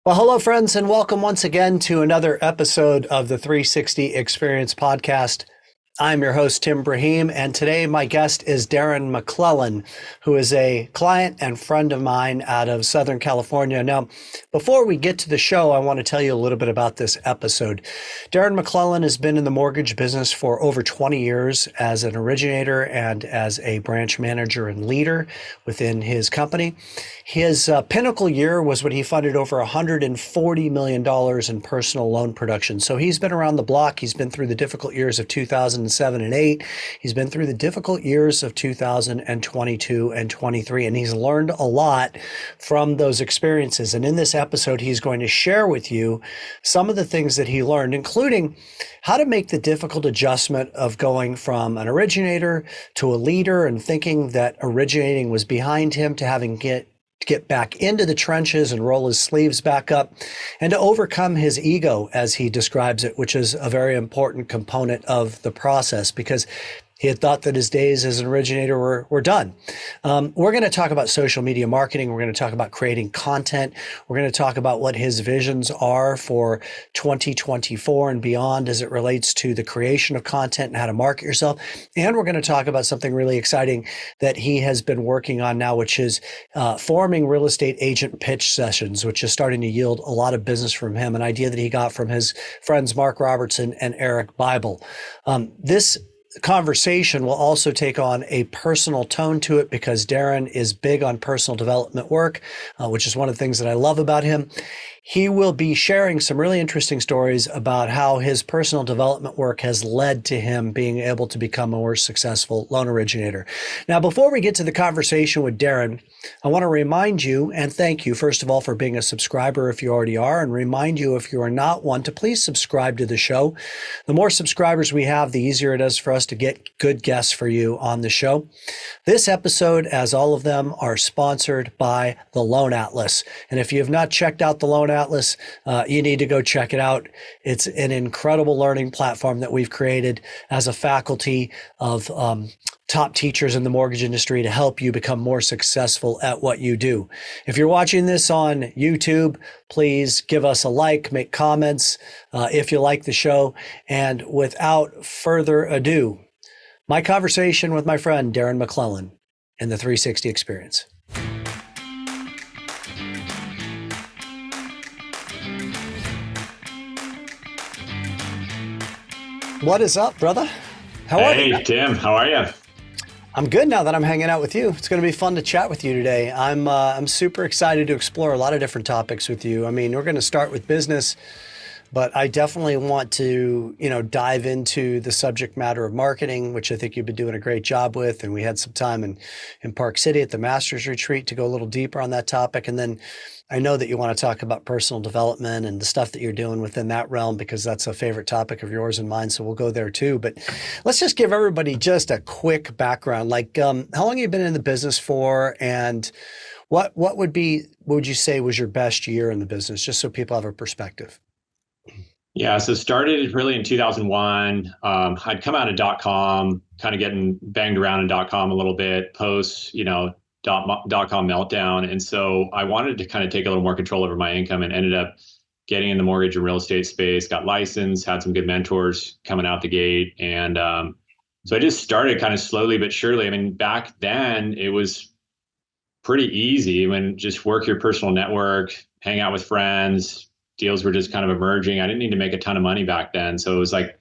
Well, hello, friends, and welcome once again to another episode of the 360 Experience podcast. I'm your host, Tim Braheem, and today my guest is Darren McLellan, who is a client and friend of mine out of Southern California. Now, before we get to the show, I want to tell you a little bit about this episode. Darren McLellan has been in the mortgage business for over 20 years as an originator and as a branch manager and leader within his company. His pinnacle year was when he funded over $140 million in personal loan production. So he's been around the block. He's been through the difficult years of 2007 and 8. He's been through the difficult years of 2022 and 23, and he's learned a lot from those experiences. And in this episode, he's going to share with you some of the things that he learned, including how to make the difficult adjustment of going from an originator to a leader and thinking that originating was behind him to having get back into the trenches and roll his sleeves back up and to overcome his ego, as he describes it, which is a very important component of the process because he had thought that his days as an originator were done. We're going to talk about social media marketing. We're going to talk about creating content. We're going to talk about what his visions are for 2024 and beyond as it relates to the creation of content and how to market yourself. And we're going to talk about something really exciting that he has been working on now, which is forming real estate agent pitch sessions, which is starting to yield a lot of business from him, an idea that he got from his friends Mark Robertson and Eric Bible. This conversation will also take on a personal tone to it because Darren is big on personal development work, which is one of the things that I love about him. He will be sharing some really interesting stories about how his personal development work has led to him being able to become a more successful loan originator. Now, before we get to the conversation with Darren, I want to remind you and thank you, first of all, for being a subscriber if you already are, and remind you if you are not one to please subscribe to the show. The more subscribers we have, the easier it is for us to get good guests for you on the show. This episode, as all of them, are sponsored by the Loan Atlas. And if you have not checked out the Loan Atlas, you need to go check it out. It's an incredible learning platform that we've created as a faculty of top teachers in the mortgage industry to help you become more successful at what you do. If you're watching this on YouTube, please give us a like, make comments if you like the show. And without further ado, my conversation with my friend Darren McLellan in the 360 Experience. What is up, brother? How are you? Hey, Tim, how are you? I'm good now that I'm hanging out with you. It's going to be fun to chat with you today. I'm super excited to explore a lot of different topics with you. I mean, we're going to start with business, but I definitely want to, dive into the subject matter of marketing, which I think you've been doing a great job with. And we had some time in Park City at the Masters Retreat to go a little deeper on that topic. And then I know that you want to talk about personal development and the stuff that you're doing within that realm, because that's a favorite topic of yours and mine. So we'll go there too. But let's just give everybody just a quick background. Like, how long have you been in the business for? And what would you say was your best year in the business, just so people have a perspective? Yeah, so started really in 2001. I'd come out of .com, kind of getting banged around in .com a little bit, post, .com meltdown. And so I wanted to kind of take a little more control over my income and ended up getting in the mortgage and real estate space, got licensed, had some good mentors coming out the gate. And so I just started kind of slowly but surely. I mean, back then it was pretty easy when just work your personal network, hang out with friends. Deals were just kind of emerging. I didn't need to make a ton of money back then. So it was like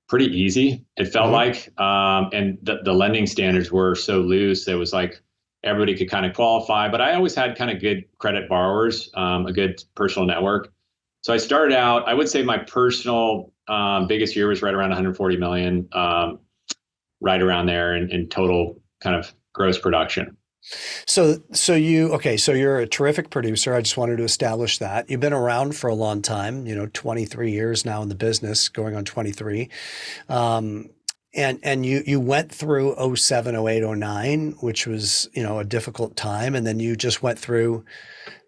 pretty easy, it felt like. And the lending standards were so loose. It was like everybody could kind of qualify. But I always had kind of good credit borrowers, a good personal network. So I started out, I would say my personal biggest year was right around 140 million, right around there in total kind of gross production. So you're a terrific producer. I just wanted to establish that. You've been around for a long time, 23 years now in the business, going on 23. And you went through 07, 08, 09, which was, a difficult time. And then you just went through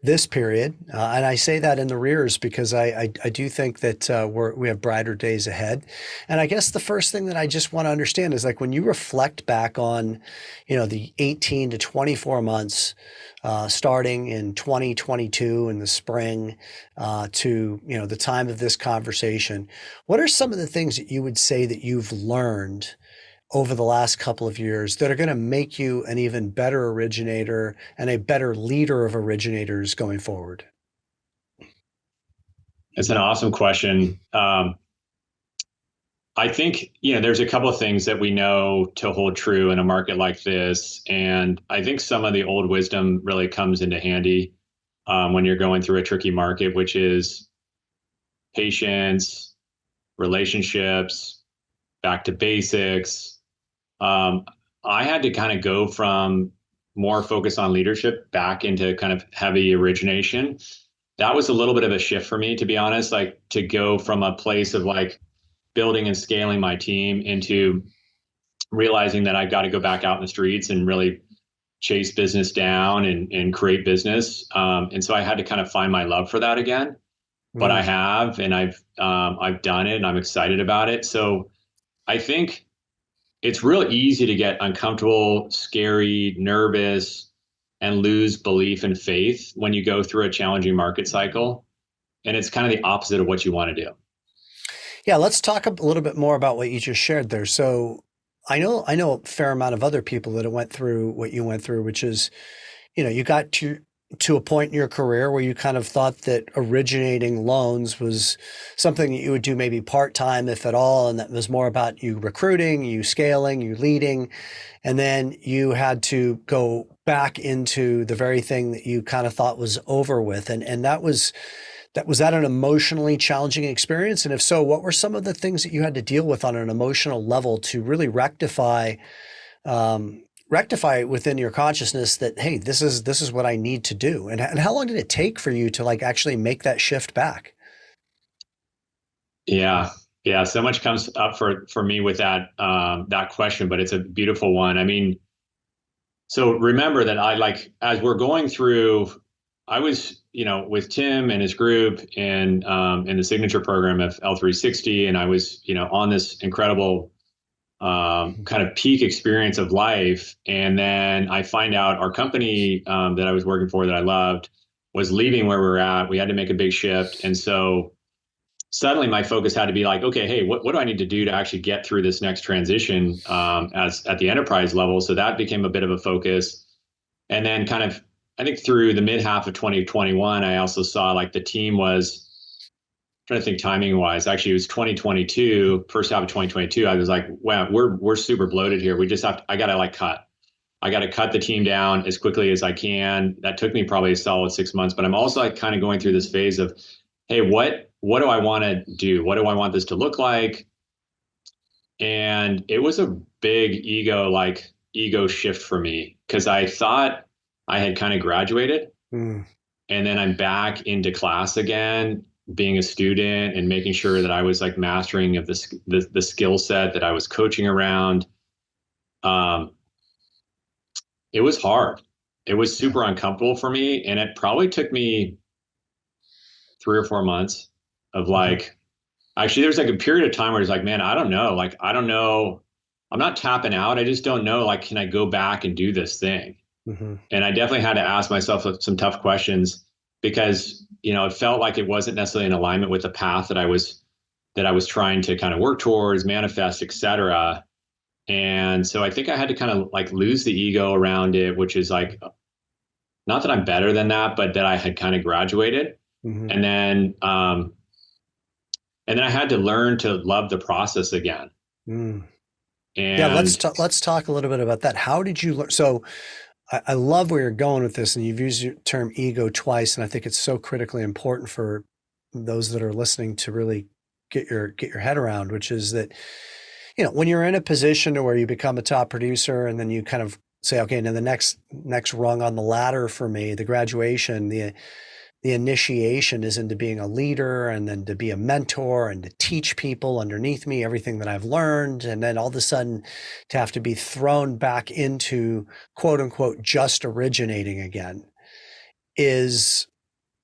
this period. And I say that in the rears because I do think that we have brighter days ahead. And I guess the first thing that I just want to understand is like when you reflect back on, the 18 to 24 months starting in 2022 in the spring to, the time of this conversation, what are some of the things that you would say that you've learned over the last couple of years that are going to make you an even better originator and a better leader of originators going forward? It's an awesome question. I think, there's a couple of things that we know to hold true in a market like this. And I think some of the old wisdom really comes into handy when you're going through a tricky market, which is patience, relationships, back to basics. Um, I had to kind of go from more focus on leadership back into kind of heavy origination. That was a little bit of a shift for me, to be honest, like to go from a place of like building and scaling my team into realizing that I've got to go back out in the streets and really chase business down and create business. And so I had to kind of find my love for that again. But I Mm. have, and I've done it, and I'm excited about it. So I think it's real easy to get uncomfortable, scary, nervous, and lose belief and faith when you go through a challenging market cycle. And it's kind of the opposite of what you want to do. Yeah, let's talk a little bit more about what you just shared there. So I know a fair amount of other people that have went through what you went through, which is, you got to a point in your career where you kind of thought that originating loans was something that you would do maybe part-time, if at all, and that was more about you recruiting, you scaling, you leading, and then you had to go back into the very thing that you kind of thought was over with. And that an emotionally challenging experience? And if so, what were some of the things that you had to deal with on an emotional level to really rectify within your consciousness that, hey, this is what I need to do? And how long did it take for you to like actually make that shift back? Yeah. Yeah. So much comes up for me with that question, but it's a beautiful one. I mean, so remember that as we're going through, I was, with Tim and his group and in the signature program of L360, and I was, on this incredible kind of peak experience of life. And then I find out our company that I was working for that I loved was leaving where we were at. We had to make a big shift. And so suddenly my focus had to be like, okay, hey, what do I need to do to actually get through this next transition as at the enterprise level? So that became a bit of a focus. And then kind of, I think through the mid half of 2021, I also saw like the team was trying to think timing wise. Actually, it was 2022, first half of 2022. I was like, wow, we're super bloated here. We just have to, I got to like cut. I got to cut the team down as quickly as I can. That took me probably a solid 6 months, but I'm also like kind of going through this phase of, hey, what do I want to do? What do I want this to look like? And it was a big ego shift for me because I thought I had kind of graduated, Mm. and then I'm back into class again, being a student and making sure that I was like mastering of the skill set that I was coaching around. Um, it was hard. It was Yeah. super uncomfortable for me, and it probably took me 3 or 4 months of Mm-hmm. like, actually there's like a period of time where it's like, man, I don't know, like I don't know, I'm not tapping out, I just don't know, like, can I go back and do this thing? Mm-hmm. And I definitely had to ask myself some tough questions because it felt like it wasn't necessarily in alignment with the path that I was trying to kind of work towards, manifest, etc. And so I think I had to kind of like lose the ego around it, which is like, not that I'm better than that, but that I had kind of graduated. Mm-hmm. And then I had to learn to love the process again. Mm. Yeah, let's And talk a little bit about that. How did you learn? So I love where you're going with this, and you've used the term ego twice, and I think it's so critically important for those that are listening to really get your head around, which is that, when you're in a position to where you become a top producer and then you kind of say, okay, now the next rung on the ladder for me, the graduation, the initiation is into being a leader and then to be a mentor and to teach people underneath me everything that I've learned. And then all of a sudden to have to be thrown back into quote unquote just originating again is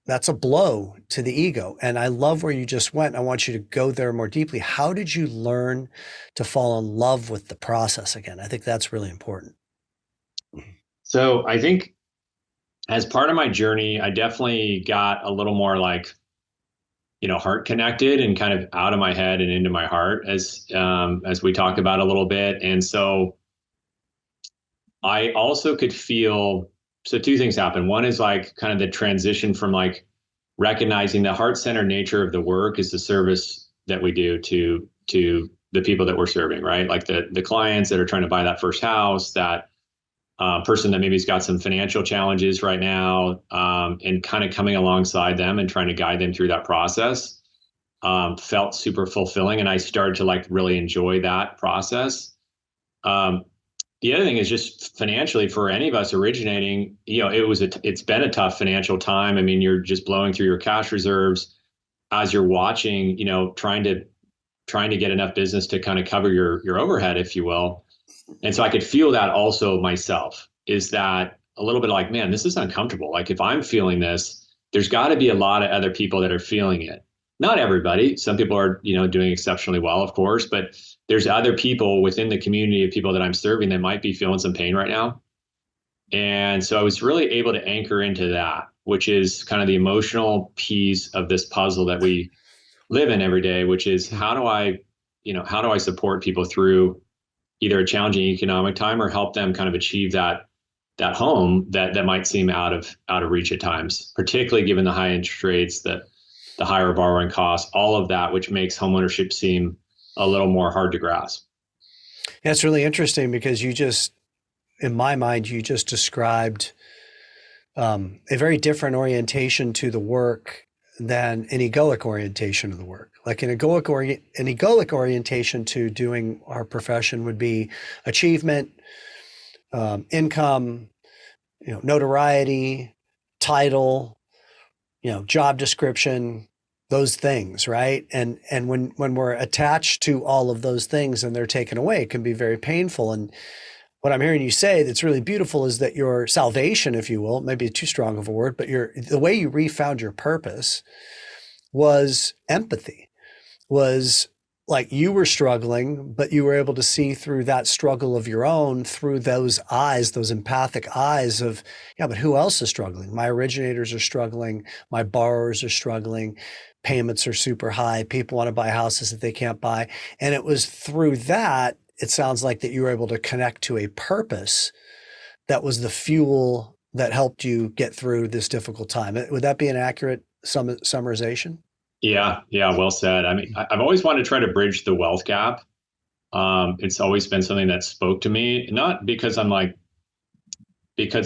that's a blow to the ego. And I love where you just went. I want you to go there more deeply. How did you learn to fall in love with the process again? I think that's really important. So I think as part of my journey, I definitely got a little more like, heart connected and kind of out of my head and into my heart as we talk about a little bit. And so I also could feel, so two things happen. One is like kind of the transition from like recognizing the heart-centered nature of the work is the service that we do to the people that we're serving, right? Like the clients that are trying to buy that first house, that person that maybe's got some financial challenges right now, and kind of coming alongside them and trying to guide them through that process, felt super fulfilling, and I started to like really enjoy that process. Um, the other thing is just financially for any of us originating, it's been a tough financial time. I mean, you're just blowing through your cash reserves as you're watching, trying to get enough business to kind of cover your overhead, if you will. And so I could feel that also myself, is that a little bit like, man, this is uncomfortable. Like if I'm feeling this, there's got to be a lot of other people that are feeling it. Not everybody. Some people are, doing exceptionally well, of course, but there's other people within the community of people that I'm serving that might be feeling some pain right now. And so I was really able to anchor into that, which is kind of the emotional piece of this puzzle that we live in every day, which is how do I support people through either a challenging economic time or help them kind of achieve that home that might seem out of reach at times, particularly given the high interest rates, the higher borrowing costs, all of that, which makes homeownership seem a little more hard to grasp. Yeah, it's really interesting because in my mind, you just described a very different orientation to the work than an egoic orientation of the work. Like an egoic orientation to doing our profession would be achievement, income, notoriety, title, job description, those things, right? And when we're attached to all of those things and they're taken away, it can be very painful. And what I'm hearing you say that's really beautiful is that your salvation, if you will, maybe too strong of a word, but the way you refound your purpose was empathy, was like you were struggling, but you were able to see through that struggle of your own through those eyes, those empathic eyes of, yeah, but who else is struggling? My originators are struggling. My borrowers are struggling. Payments are super high. People want to buy houses that they can't buy. And it was through that, it sounds like that you were able to connect to a purpose that was the fuel that helped you get through this difficult time. Would that be an accurate summarization? Yeah, yeah, well said. I mean, I've always wanted to try to bridge the wealth gap. It's always been something that spoke to me, not because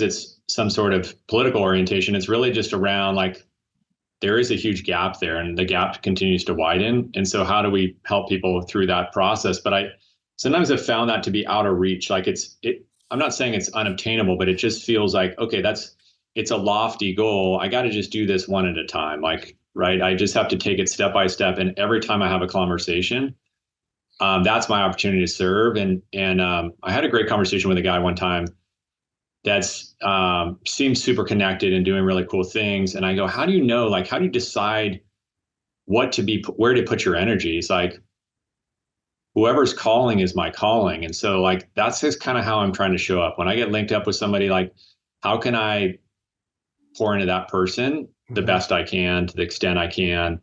it's some sort of political orientation. It's really just around like there is a huge gap there and the gap continues to widen. And so how do we help people through that process? But I sometimes have found that to be out of reach. Like I'm not saying it's unobtainable, but it just feels like, okay, it's a lofty goal. I got to just do this one at a time. Like, right. I just have to take it step by step. And every time I have a conversation, that's my opportunity to serve. And I had a great conversation with a guy one time that's seems super connected and doing really cool things. And I go, how do you know, like, how do you decide where to put your energy? It's like, whoever's calling is my calling. And so like, that's just kind of how I'm trying to show up. When I get linked up with somebody, like, how can I pour into that person the best I can, to the extent I can,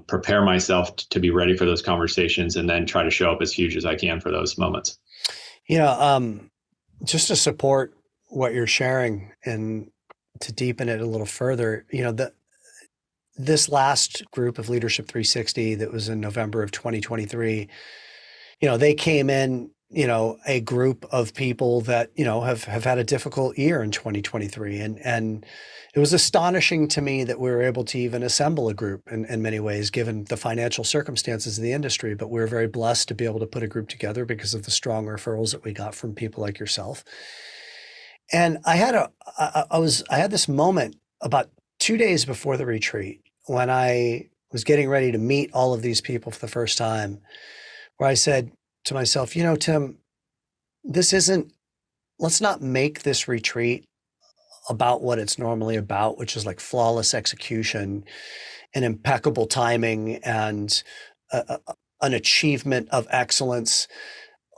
prepare myself to be ready for those conversations, and then try to show up as huge as I can for those moments. Just to support what you're sharing and to deepen it a little further, this last group of Leadership 360 that was in November of 2023, they came in, a group of people that, have had a difficult year in 2023. And it was astonishing to me that we were able to even assemble a group in many ways, given the financial circumstances of the industry. But we were very blessed to be able to put a group together because of the strong referrals that we got from people like yourself. And I had this moment about 2 days before the retreat when I was getting ready to meet all of these people for the first time, where I said to myself, Tim, let's not make this retreat about what it's normally about, which is like flawless execution and impeccable timing and an achievement of excellence.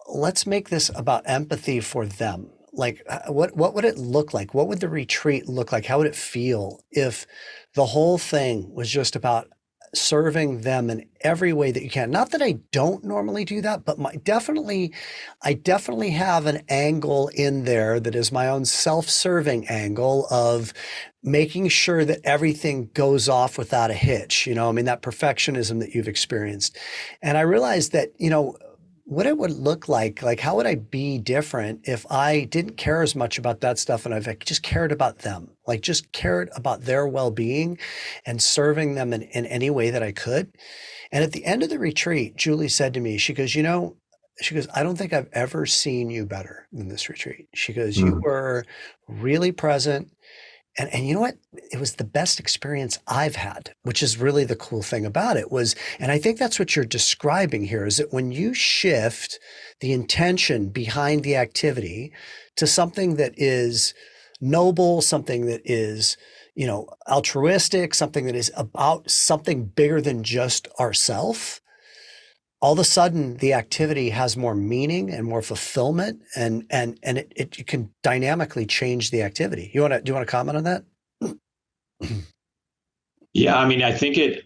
Let's make this about empathy for them. Like, what would it look like? What would the retreat look like? How would it feel if the whole thing was just about serving them in every way that you can? Not that I don't normally do that, but I definitely have an angle in there that is my own self-serving angle of making sure that everything goes off without a hitch. I mean, that perfectionism that you've experienced. And I realized that, what it would look like how would I be different if I didn't care as much about that stuff and I've just cared about them, like just cared about their well-being and serving them in any way that I could. And at the end of the retreat, Julie said to me, she goes, I don't think I've ever seen you better than this retreat. She goes, you Mm. were really present. And you know what? It was the best experience I've had, which is really the cool thing about it was, and I think that's what you're describing here, is that when you shift the intention behind the activity to something that is noble, something that is, altruistic, something that is about something bigger than just ourself, all of a sudden the activity has more meaning and more fulfillment and it can dynamically change the activity. Do you want to comment on that? Yeah, I mean, I think you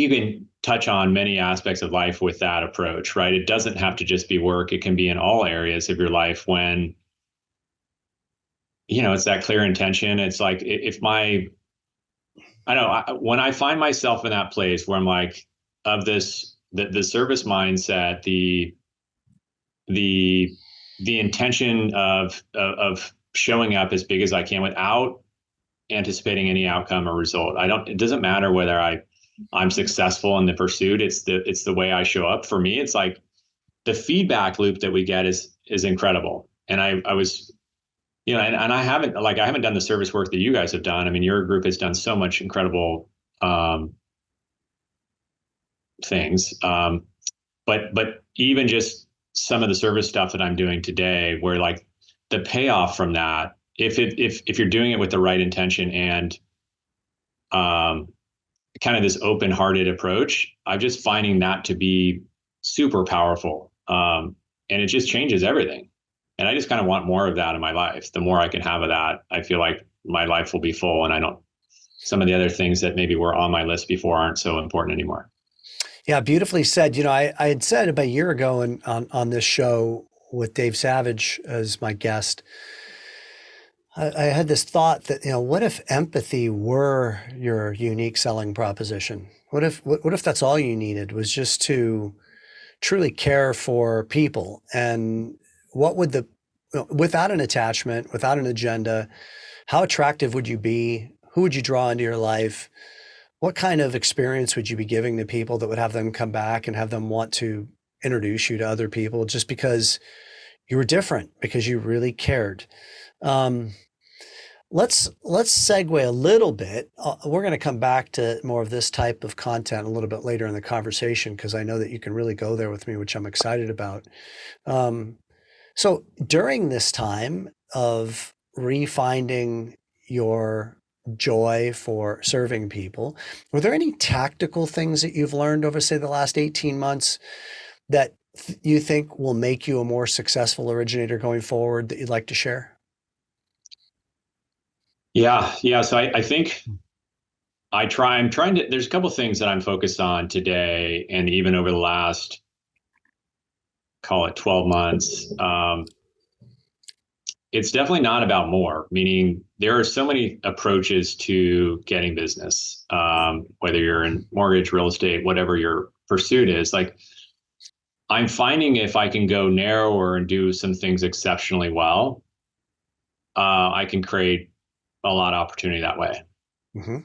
can touch on many aspects of life with that approach, right? It doesn't have to just be work. It can be in all areas of your life when, it's that clear intention. It's like if I don't know, when I find myself in that place where I'm like, of the service mindset, the, the intention of showing up as big as I can without anticipating any outcome or result. It doesn't matter whether I'm successful in the pursuit. It's the way I show up. For me, it's like the feedback loop that we get is incredible. And I was, and I haven't done the service work that you guys have done. I mean, your group has done so much incredible things. But even just some of the service stuff that I'm doing today, where like the payoff from that, if you're doing it with the right intention and kind of this open-hearted approach, I'm just finding that to be super powerful. And it just changes everything. And I just kind of want more of that in my life. The more I can have of that, I feel like my life will be full. And some of the other things that maybe were on my list before aren't so important anymore. Yeah, beautifully said. I had said about a year ago on this show with Dave Savage as my guest, I had this thought that, what if empathy were your unique selling proposition? What if that's all you needed was just to truly care for people? And what would without an attachment, without an agenda, how attractive would you be? Who would you draw into your life? What kind of experience would you be giving to people that would have them come back and have them want to introduce you to other people just because you were different, because you really cared? Um, let's segue a little bit. We're going to come back to more of this type of content a little bit later in the conversation because I know that you can really go there with me, which I'm excited about. Um, so during this time of refinding your joy for serving people, were there any tactical things that you've learned over, say, the last 18 months that you think will make you a more successful originator going forward that you'd like to share? Yeah. Yeah. So I think I'm trying to, there's a couple of things that I'm focused on today and even over the last, call it 12 months. It's definitely not about more, meaning there are so many approaches to getting business, whether you're in mortgage, real estate, whatever your pursuit is. Like, I'm finding if I can go narrower and do some things exceptionally well, I can create a lot of opportunity that way. Mm-hmm.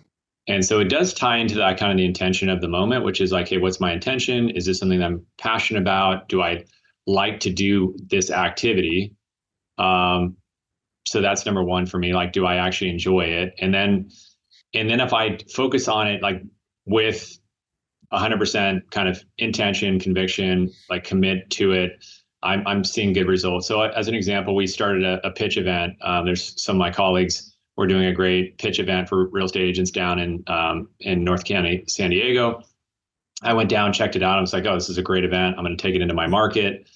And so it does tie into that kind of the intention of the moment, which is like, hey, what's my intention? Is this something that I'm passionate about? Do I like to do this activity? So that's number one for me. Like, do I actually enjoy it? And then if I focus on it, like with 100% kind of intention, conviction, like commit to it, I'm seeing good results. So as an example, we started a pitch event. There's some of my colleagues were doing a great pitch event for real estate agents down in North County, San Diego. I went down, checked it out. I was like, oh, this is a great event. I'm going to take it into my market.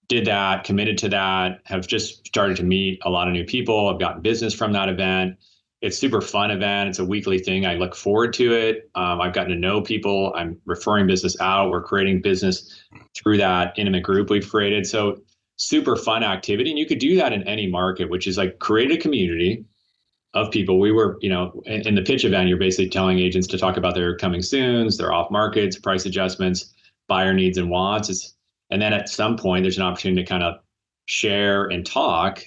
Did that, committed to that, have just started to meet a lot of new people. I've gotten business from that event. It's super fun event. It's a weekly thing. I look forward to it. I've gotten to know people. I'm referring business out. We're creating business through that intimate group we've created. So super fun activity. And you could do that in any market, which is like create a community of people. We were, in the pitch event, you're basically telling agents to talk about their coming soons, their off markets, price adjustments, buyer needs and wants. And then at some point, there's an opportunity to kind of share and talk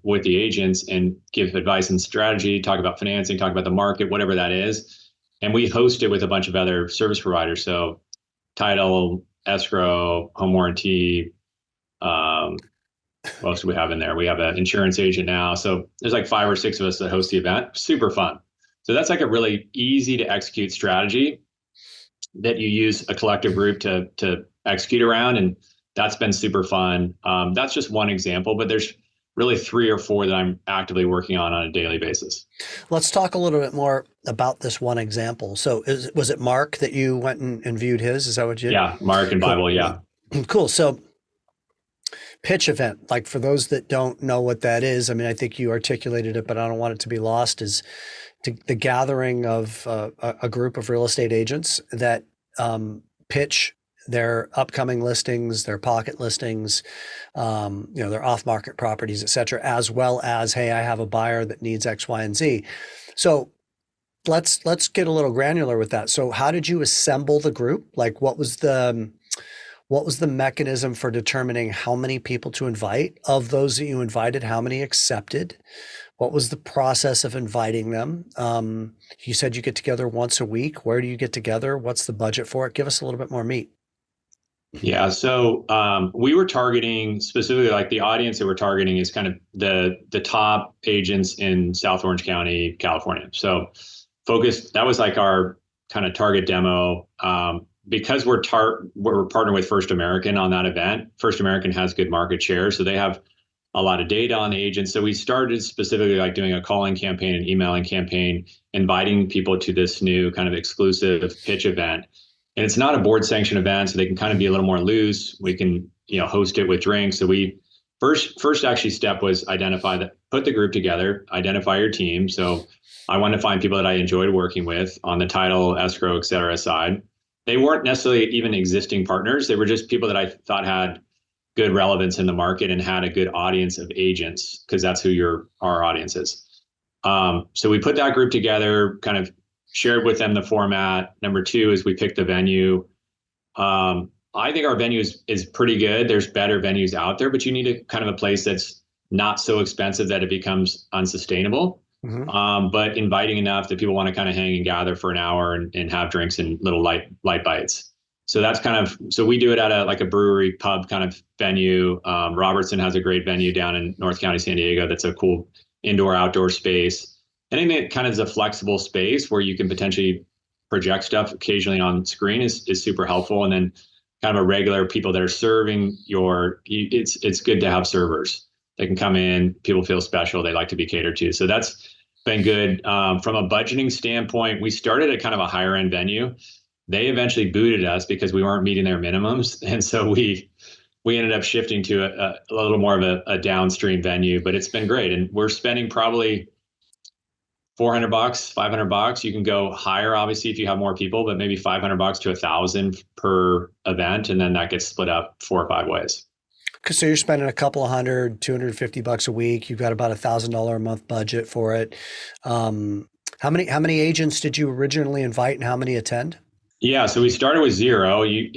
with the agents and give advice and strategy, talk about financing, talk about the market, whatever that is. And we host it with a bunch of other service providers. So title, escrow, home warranty, what else do we have in there? We have an insurance agent now. So there's like 5 or 6 of us that host the event. Super fun. So that's like a really easy to execute strategy that you use a collective group to execute around. And that's been super fun. That's just one example, but there's really 3 or 4 that I'm actively working on a daily basis. Let's talk a little bit more about this one example. So was it Mark that you went and viewed his? Is that what you did? Yeah, Mark and Cool. Bible, yeah. Cool. So pitch event, like for those that don't know what that is, I mean, I think you articulated it, but I don't want it to be lost, is the gathering of a group of real estate agents that pitch their upcoming listings, their pocket listings, their off-market properties, et cetera, as well as, hey, I have a buyer that needs X, Y, and Z. So let's get a little granular with that. So how did you assemble the group? Like what was the mechanism for determining how many people to invite? Of those that you invited, how many accepted? What was the process of inviting them? You said you get together once a week. Where do you get together? What's the budget for it? Give us a little bit more meat. Yeah, so we were targeting specifically, like the audience that we're targeting is kind of the top agents in South Orange County, California. So that was like our kind of target demo. Because we're partnered with First American on that event. First American has good market share, so they have a lot of data on the agents. So we started specifically like doing a calling campaign and emailing campaign, inviting people to this new kind of exclusive pitch event. And it's not a board sanctioned event, so they can kind of be a little more loose. We can, host it with drinks. So we first actually step was put the group together, identify your team. So I wanted to find people that I enjoyed working with on the title, escrow, et cetera side. They weren't necessarily even existing partners. They were just people that I thought had good relevance in the market and had a good audience of agents, because that's who our audience is. So we put that group together, kind of shared with them the format. Number 2 is we picked the venue. I think our venue is pretty good. There's better venues out there, but you need a kind of a place that's not so expensive that it becomes unsustainable. Mm-hmm. But inviting enough that people want to kind of hang and gather for an hour and have drinks and little light bites. So that's so we do it at a brewery pub kind of venue. Robertson has a great venue down in North County, San Diego. That's a cool indoor outdoor space. Anything that kind of is a flexible space where you can potentially project stuff occasionally on screen is super helpful. And then kind of a regular people that are serving it's good to have servers. They can come in, people feel special, they like to be catered to. So that's been good. From a budgeting standpoint, we started at kind of a higher end venue. They eventually booted us because we weren't meeting their minimums. And so we ended up shifting to a little more of a downstream venue, but it's been great. And we're spending probably $400, $500. You can go higher, obviously, if you have more people, but maybe $500 to $1,000 per event. And then that gets split up 4 or 5 ways. So you're spending a couple of $100, $250 a week. You've got about $1,000 a month budget for it. How many agents did you originally invite and how many attend? Yeah, so we started with 0. You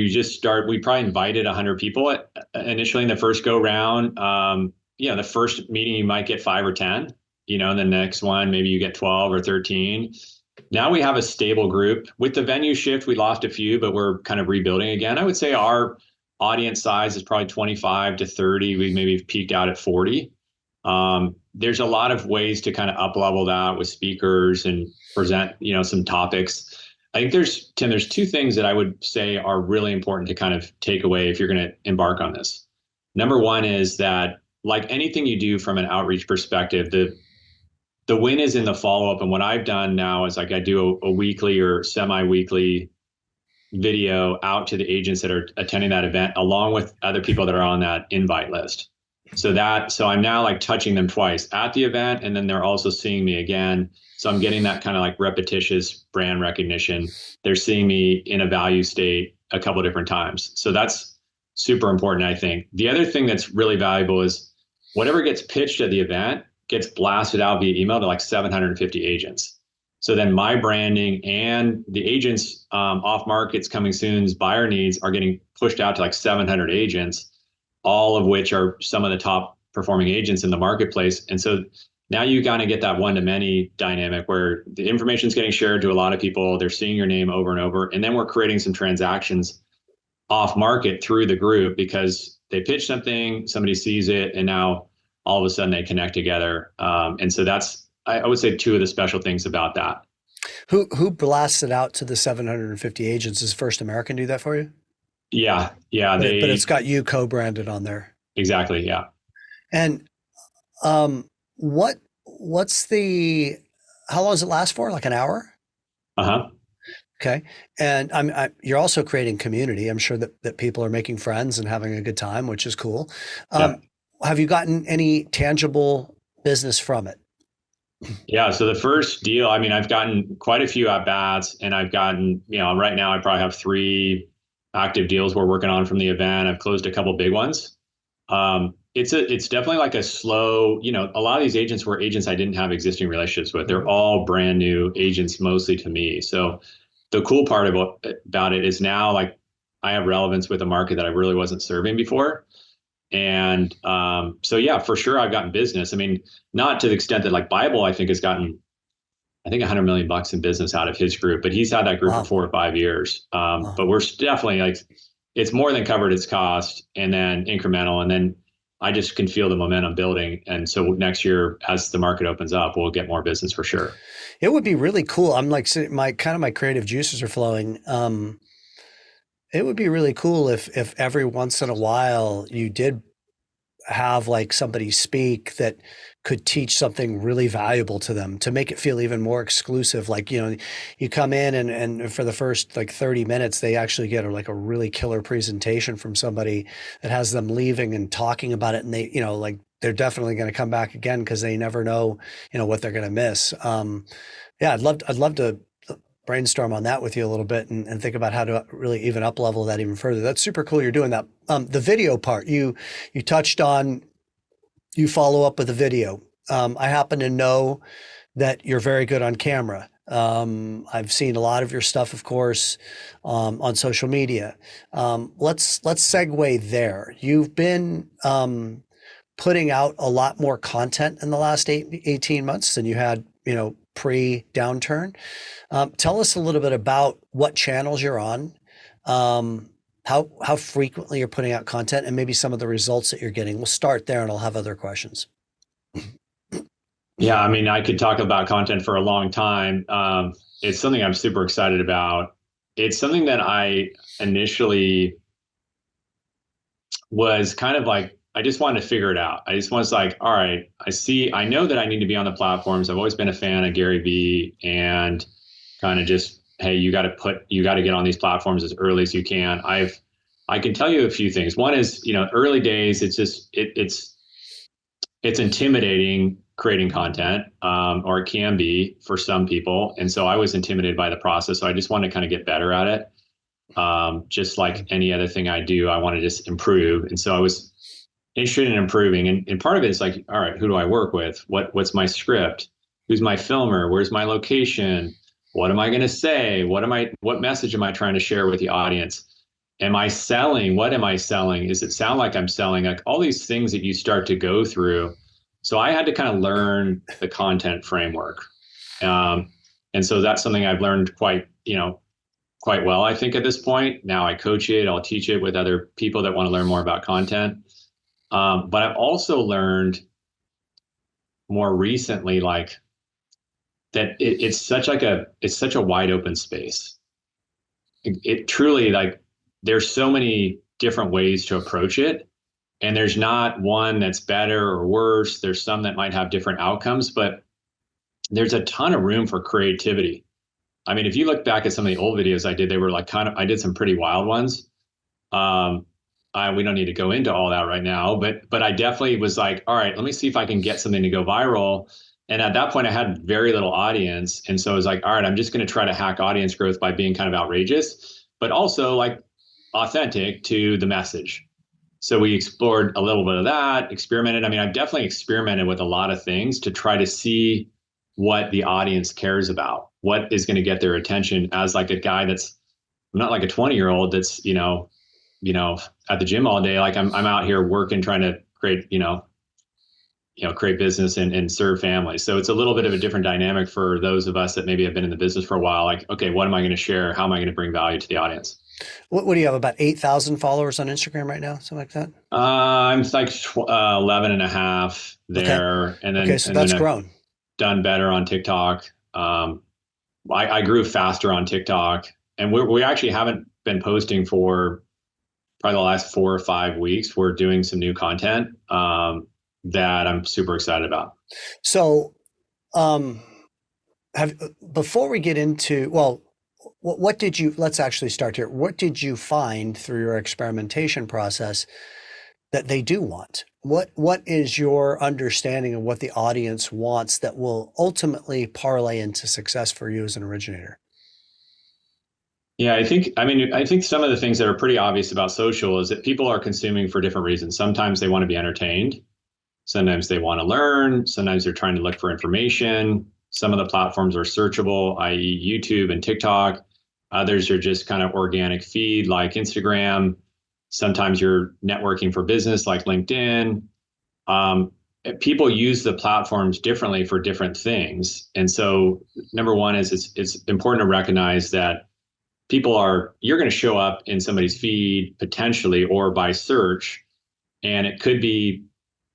just start. We probably invited 100 people initially in the first go round. The first meeting you might get 5 or 10. And the next one maybe you get 12 or 13. Now we have a stable group. With the venue shift, we lost a few, but we're kind of rebuilding again. I would say our audience size is probably 25 to 30. We maybe peaked out at 40. There's a lot of ways to kind of up level that with speakers and present, some topics. I think there's two things that I would say are really important to kind of take away if you're going to embark on this. Number one is that, like anything you do from an outreach perspective, the win is in the follow up. And what I've done now is like I do a weekly or semi-weekly video out to the agents that are attending that event, along with other people that are on that invite list. So I'm now like touching them twice at the event, and then they're also seeing me again. So I'm getting that kind of like repetitious brand recognition. They're seeing me in a value state a couple of different times. So that's super important, I think. The other thing that's really valuable is whatever gets pitched at the event gets blasted out via email to like 750 agents. So then my branding and the agents off markets coming soon's buyer needs are getting pushed out to like 700 agents, all of which are some of the top performing agents in the marketplace. And so now you kind of get that one to many dynamic where the information is getting shared to a lot of people. They're seeing your name over and over. And then we're creating some transactions off market through the group because they pitch something, somebody sees it, and now all of a sudden they connect together. And so that's, I would say, two of the special things about that. Who blasts it out to the 750 agents? Does First American do that for you? Yeah, yeah, But it's got you co-branded on there. exactly, yeah. And um, what's the how long does it last for? Like an hour? Uh-huh. Okay. And you're also creating community. I'm sure that people are making friends and having a good time, which is cool. Yeah. Have you gotten any tangible business from it? Yeah. So the first deal, I mean, I've gotten quite a few at bats, and I've gotten, right now I probably have 3 active deals we're working on from the event. I've closed a couple big ones. It's definitely like a slow, a lot of these agents were agents I didn't have existing relationships with. They're all brand new agents, mostly to me. So the cool part about it is now like I have relevance with a market that I really wasn't serving before. And so yeah, for sure I've gotten business. I mean, not to the extent that like Bible, I think has gotten, I think $100 million in business out of his group, but he's had that group for Wow. 4 or 5 years. Wow. But we're definitely like, it's more than covered its cost and then incremental. And then I just can feel the momentum building. And so next year, as the market opens up, we'll get more business for sure. It would be really cool. I'm like my creative juices are flowing. It would be really cool if every once in a while you did have like somebody speak that could teach something really valuable to them to make it feel even more exclusive. Like, you come in and for the first like 30 minutes, they actually get like a really killer presentation from somebody that has them leaving and talking about it. And they, like they're definitely going to come back again because they never know, what they're going to miss. Yeah, I'd love to brainstorm on that with you a little bit and think about how to really even up level that even further. That's super cool. You're doing that. The video part you touched on, you follow up with a video. I happen to know that you're very good on camera. I've seen a lot of your stuff, of course, on social media. Let's segue there. You've been putting out a lot more content in the last 18 months than you had, pre-downturn. Tell us a little bit about what channels you're on, how frequently you're putting out content, and maybe some of the results that you're getting. We'll start there, and I'll have other questions. Yeah, I mean, I could talk about content for a long time. It's something I'm super excited about. It's something that I initially was kind of like, I just wanted to figure it out. I just was like, all right, I know that I need to be on the platforms. I've always been a fan of Gary Vee and kind of just, hey, you got to get on these platforms as early as you can. I can tell you a few things. One is, early days, it's just, it's intimidating creating content, or it can be for some people. And so I was intimidated by the process. So I just wanted to kind of get better at it. Just like any other thing I do, I want to just improve. And so I was interested in improving. And part of it is like, all right, who do I work with? What's my script? Who's my filmer? Where's my location? What am I going to say? What message am I trying to share with the audience? Am I selling? What am I selling? Does it sound like I'm selling? Like all these things that you start to go through. So I had to kind of learn the content framework. And so that's something I've learned quite well, I think, at this point. Now I coach it, I'll teach it with other people that want to learn more about content. But I've also learned more recently, like that it's such a wide open space. it truly, like, there's so many different ways to approach it. And there's not one that's better or worse. There's some that might have different outcomes, but there's a ton of room for creativity. I mean, if you look back at some of the old videos I did, they were like I did some pretty wild ones. Um, we don't need to go into all that right now, but I definitely was like, all right, let me see if I can get something to go viral. And at that point, I had very little audience, and so I was like, all right, I'm just going to try to hack audience growth by being kind of outrageous, but also like authentic to the message. So we explored a little bit of that, experimented. I mean, I've definitely experimented with a lot of things to try to see what the audience cares about, what is going to get their attention as like a guy that's not like a 20-year-old that's, at the gym all day. Like I'm out here working, trying to create, create business and serve families. So it's a little bit of a different dynamic for those of us that maybe have been in the business for a while. Like, okay, what am I going to share? How am I going to bring value to the audience? What do you have, about 8,000 followers on Instagram right now? Something like that? I'm like 11 and a half Okay. there. And Okay. then, So and then that's I've grown. done better on TikTok. I grew faster on TikTok, and we actually haven't been posting for probably the last 4 or 5 weeks. We're doing some new content that I'm super excited about. So, um, have before we get into, well, what did you, let's actually start here. What did you find through your experimentation process that they do want? What is your understanding of what the audience wants that will ultimately parlay into success for you as an originator? Yeah, I think some of the things that are pretty obvious about social is that people are consuming for different reasons. Sometimes they want to be entertained. Sometimes they want to learn. Sometimes they're trying to look for information. Some of the platforms are searchable, i.e. YouTube and TikTok. Others are just kind of organic feed like Instagram. Sometimes you're networking for business like LinkedIn. Um, People use the platforms differently for different things. And so number one is it's important to recognize that you're going to show up in somebody's feed potentially or by search, and it could be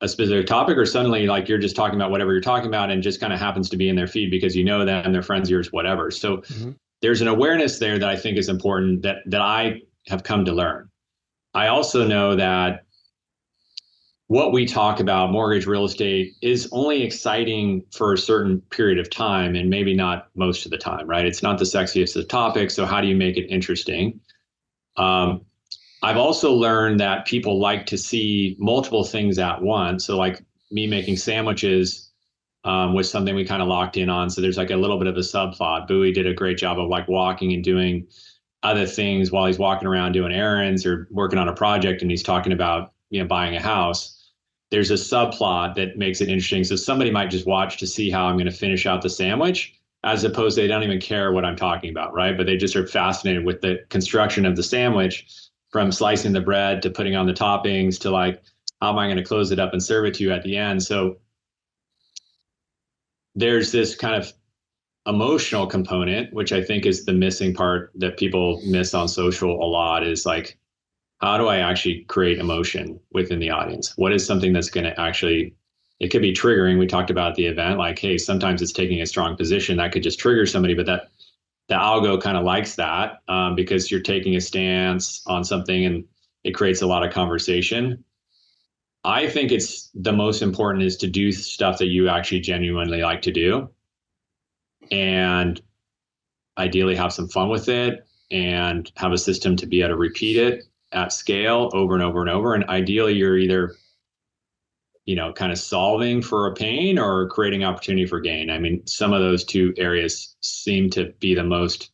a specific topic, or suddenly like you're just talking about whatever you're talking about and just kind of happens to be in their feed because you know them, they're friends of yours, whatever. So Mm-hmm. there's an awareness there that I think is important that I have come to learn. I also know that what we talk about, mortgage, real estate, is only exciting for a certain period of time and maybe not most of the time, right? It's not the sexiest of topics. So how do you make it interesting? Um, I've also learned that people like to see multiple things at once. So, like me making sandwiches was something we kind of locked in on. So there's like a little bit of a subplot. Bowie did a great job of like walking and doing other things while he's walking around doing errands or working on a project, and he's talking about buying a house. There's a subplot that makes it interesting. So somebody might just watch to see how I'm going to finish out the sandwich, as opposed to they don't even care what I'm talking about, right? But they just are fascinated with the construction of the sandwich, from slicing the bread to putting on the toppings to like, how am I going to close it up and serve it to you at the end? So there's this kind of emotional component, which I think is the missing part that people miss on social a lot, is like, how do I actually create emotion within the audience? What is something that's going to actually, it could be triggering. We talked about at the event, like, hey, sometimes it's taking a strong position that could just trigger somebody, but that the algo kind of likes that because you're taking a stance on something and it creates a lot of conversation. I think it's the most important is to do stuff that you actually genuinely like to do, and ideally have some fun with it and have a system to be able to repeat it at scale over and over and over. And ideally you're either, kind of solving for a pain or creating opportunity for gain. I mean, some of those two areas seem to be the most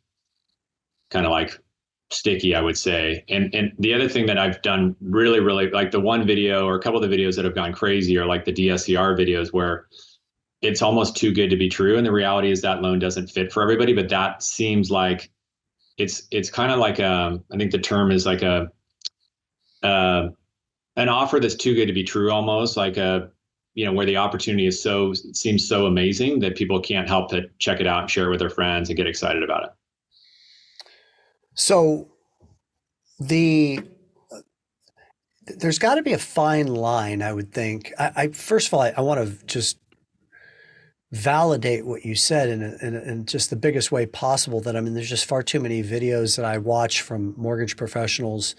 kind of like sticky, I would say. And the other thing that I've done really, really, like the one video or a couple of the videos that have gone crazy are like the DSCR videos, where it's almost too good to be true. And the reality is that loan doesn't fit for everybody, but that seems like it's kind of like I think the term is like uh, an offer that's too good to be true, almost like where the opportunity is so, it seems so amazing that people can't help to check it out and share it with their friends and get excited about it. So the there's got to be a fine line, I would think. I first of all, I want to just validate what you said in just the biggest way possible. That, I mean, there's just far too many videos that I watch from mortgage professionals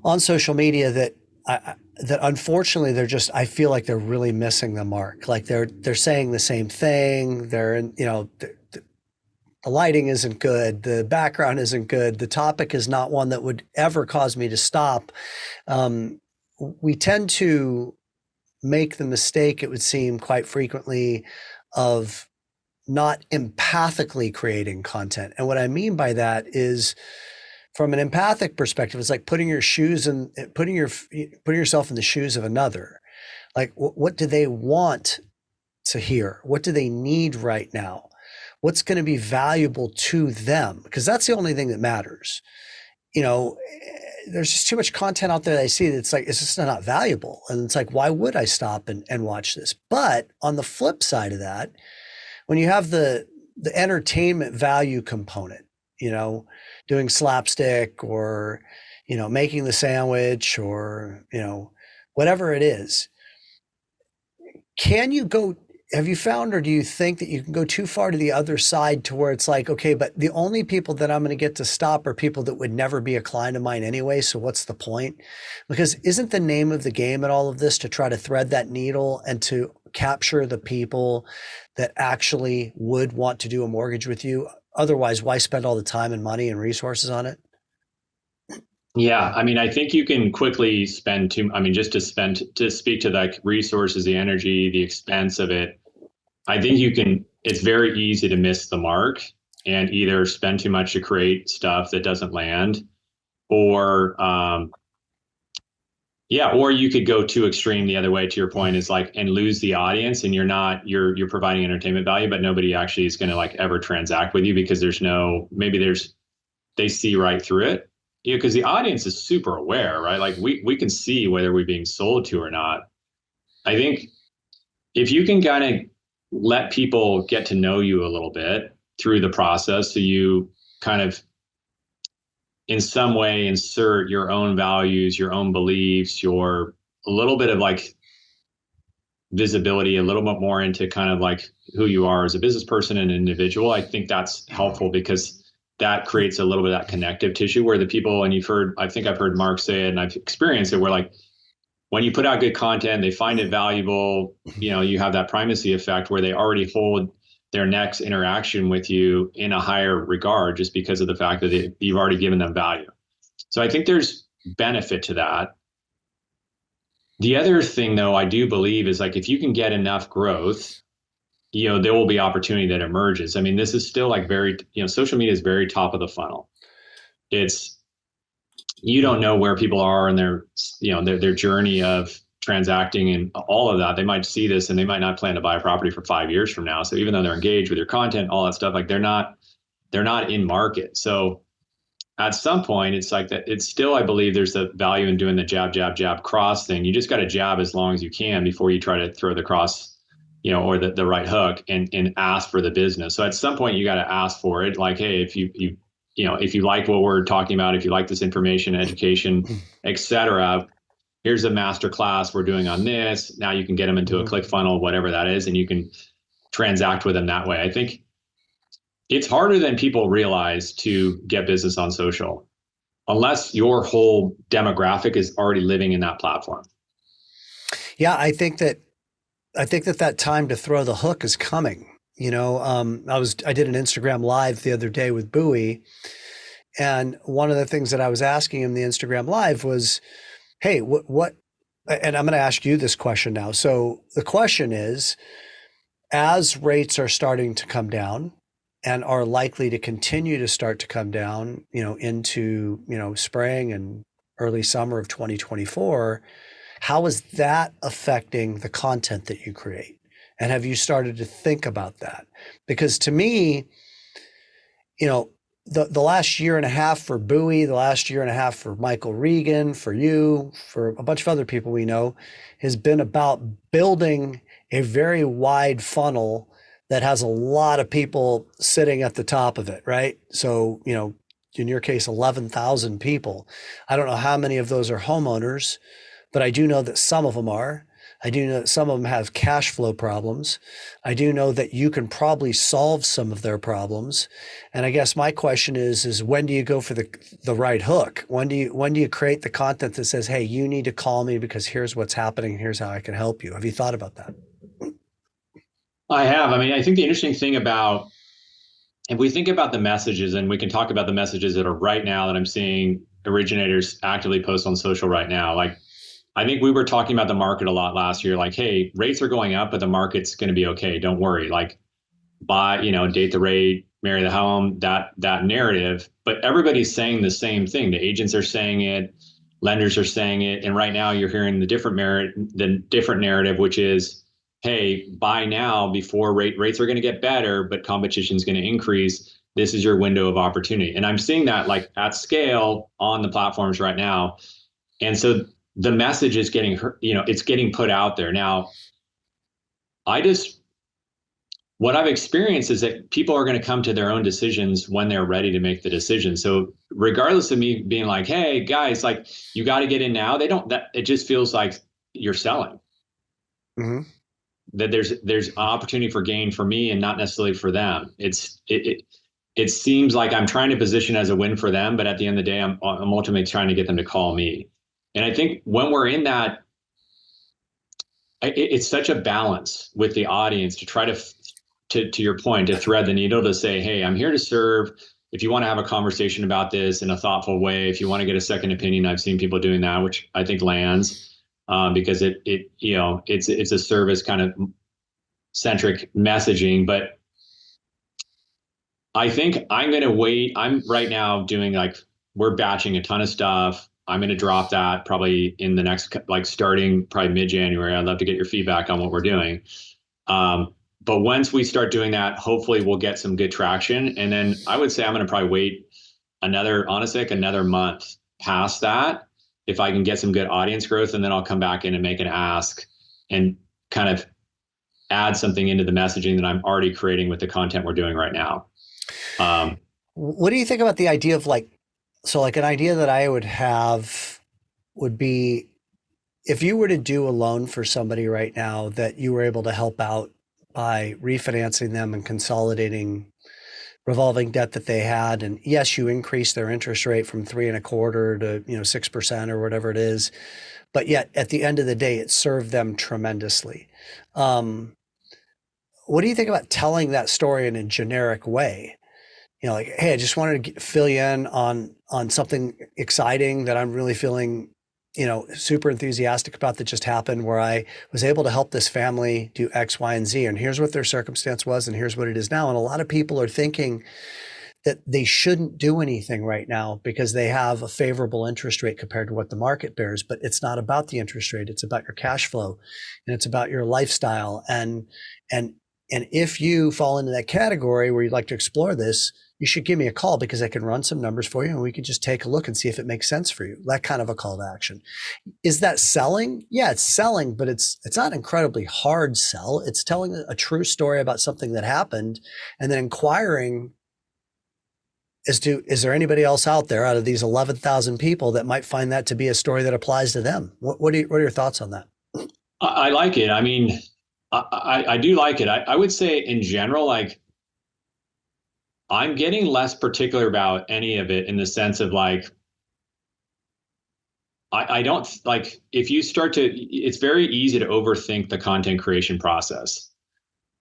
on social media that that unfortunately I feel like they're really missing the mark. Like they're saying the same thing. They're in, the lighting isn't good. The background isn't good. The topic is not one that would ever cause me to stop. We tend to make the mistake, it would seem quite frequently, of not empathically creating content. And what I mean by that is, from an empathic perspective, it's like putting yourself in the shoes of another. Like, what do they want to hear? What do they need right now? What's going to be valuable to them? Because that's the only thing that matters. There's just too much content out there that I see that's like, it's just not valuable. And it's like, why would I stop and watch this? But on the flip side of that, when you have the entertainment value component, doing slapstick, or, making the sandwich, or, whatever it is, have you found, or do you think that you can go too far to the other side, to where it's like, okay, but the only people that I'm going to get to stop are people that would never be a client of mine anyway. So what's the point? Because isn't the name of the game in all of this to try to thread that needle and to capture the people that actually would want to do a mortgage with you? Otherwise, why spend all the time and money and resources on it? Yeah, I mean, I think you can quickly I mean, just to speak to like resources, the energy, the expense of it. I think it's very easy to miss the mark and either spend too much to create stuff that doesn't land, or, or you could go too extreme the other way, to your point, is like, and lose the audience, and you're providing entertainment value, but nobody actually is going to like ever transact with you, because they see right through it. Because the audience is super aware, right? Like we can see whether we're being sold to or not. I think if you can kind of let people get to know you a little bit through the process, so you kind of in some way insert your own values, your own beliefs, a little bit of like visibility, a little bit more into kind of like who you are as a business person and individual. I think that's helpful, because that creates a little bit of that connective tissue where the people, and I think I've heard Mark say it, and I've experienced it, where like when you put out good content, they find it valuable, you have that primacy effect where they already hold their next interaction with you in a higher regard, just because of the fact that you've already given them value. So I think there's benefit to that. The other thing, though, I do believe is like, if you can get enough growth, there will be opportunity that emerges. I mean, this is still like social media is very top of the funnel. You don't know where people are in their journey of transacting and all of that. They might see this and they might not plan to buy a property for 5 years from now. So even though they're engaged with your content, all that stuff, like they're not in market. So at some point, it's like that. It's still, I believe there's a value in doing the jab, jab, jab, cross thing. You just got to jab as long as you can before you try to throw the cross, or the right hook, and ask for the business. So at some point you got to ask for it. Like, hey, if you like what we're talking about, if you like this information, education, etc., here's a master class we're doing on this. Now you can get them into a click funnel, whatever that is, and you can transact with them that way. I think it's harder than people realize to get business on social, unless your whole demographic is already living in that platform. Yeah, I think that time to throw the hook is coming. I did an Instagram live the other day with Bowie, and one of the things that I was asking him the Instagram live was, hey, what, and I'm going to ask you this question now. So the question is, as rates are starting to come down and are likely to continue to start to come down, into, spring and early summer of 2024, how is that affecting the content that you create? And have you started to think about that? Because to me, the last year and a half for Bowie, the last year and a half for Michael Regan, for you, for a bunch of other people we know, has been about building a very wide funnel that has a lot of people sitting at the top of it, right? So, in your case, 11,000 people. I don't know how many of those are homeowners, but I do know that some of them are. I do know that some of them have cash flow problems. I do know that you can probably solve some of their problems. And I guess my question is when do you go for the right hook? When do you create the content that says, hey, you need to call me because here's what's happening, here's how I can help you? Have you thought about that? I have. I mean, I think the interesting thing about, if we think about the messages, and we can talk about the messages that are right now that I'm seeing originators actively post on social right now. Like, I think we were talking about the market a lot last year. Like, hey, rates are going up, but the market's going to be okay. Don't worry. Like, buy, date the rate, marry the home, that narrative. But everybody's saying the same thing. The agents are saying it, lenders are saying it, and right now you're hearing the different narrative, which is, hey, buy now before rates are going to get better, but competition is going to increase. This is your window of opportunity, and I'm seeing that like at scale on the platforms right now. And so the message is getting, it's getting put out there now. I just What I've experienced is that people are going to come to their own decisions when they're ready to make the decision. So regardless of me being like, hey guys, like you got to get in now, they don't, that it just feels like you're selling. Mm-hmm. That there's an opportunity for gain for me and not necessarily for them. It seems like I'm trying to position as a win for them, but at the end of the day, I'm ultimately trying to get them to call me. And I think when we're in that, it's such a balance with the audience to try to your point, to thread the needle, to say, hey, I'm here to serve. If you want to have a conversation about this in a thoughtful way, if you want to get a second opinion, I've seen people doing that, which I think lands, because it's a service kind of centric messaging. But I think I'm going to wait. I'm right now doing like, we're batching a ton of stuff. I'm going to drop that probably in the next, like starting probably mid-January. I'd love to get your feedback on what we're doing. But once we start doing that, hopefully we'll get some good traction. And then I would say I'm going to probably wait honestly, like another month past that, if I can get some good audience growth, and then I'll come back in and make an ask and kind of add something into the messaging that I'm already creating with the content we're doing right now. What do you think about the idea of like an idea that I would have would be if you were to do a loan for somebody right now that you were able to help out by refinancing them and consolidating revolving debt that they had, and yes, you increase their interest rate from 3.25% to 6% or whatever it is, but yet at the end of the day, it served them tremendously. What do you think about telling that story in a generic way? Like, hey, I just wanted to fill you in on something exciting that I'm really feeling, super enthusiastic about that just happened, where I was able to help this family do X, Y, and Z, and here's what their circumstance was, and here's what it is now. And a lot of people are thinking that they shouldn't do anything right now because they have a favorable interest rate compared to what the market bears. But it's not about the interest rate; it's about your cash flow, and it's about your lifestyle. And if you fall into that category where you'd like to explore this, you should give me a call because I can run some numbers for you and we can just take a look and see if it makes sense for you. That kind of a call to action. Is that selling? Yeah, it's selling, but it's not an incredibly hard sell. It's telling a true story about something that happened and then inquiring as to, is there anybody else out there out of these 11,000 people that might find that to be a story that applies to them? What are your thoughts on that? I like it. I mean, I do like it. I would say in general, like, I'm getting less particular about any of it, in the sense of like, I don't like, if you start to, it's very easy to overthink the content creation process.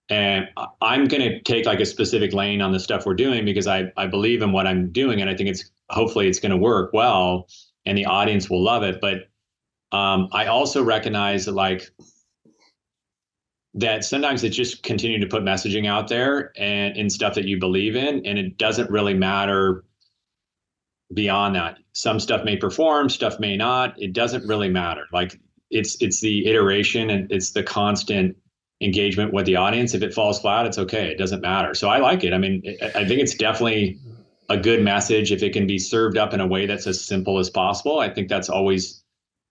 And I'm going to take like a specific lane on the stuff we're doing because I believe in what I'm doing. And I think hopefully it's going to work well and the audience will love it. But I also recognize that like, that sometimes it's just continue to put messaging out there and in stuff that you believe in, and it doesn't really matter beyond that. Some stuff may perform, stuff may not. It doesn't really matter. Like, it's the iteration and it's the constant engagement with the audience. If it falls flat, it's okay. It doesn't matter. So I like it. I mean, I think it's definitely a good message if it can be served up in a way that's as simple as possible. I think that's always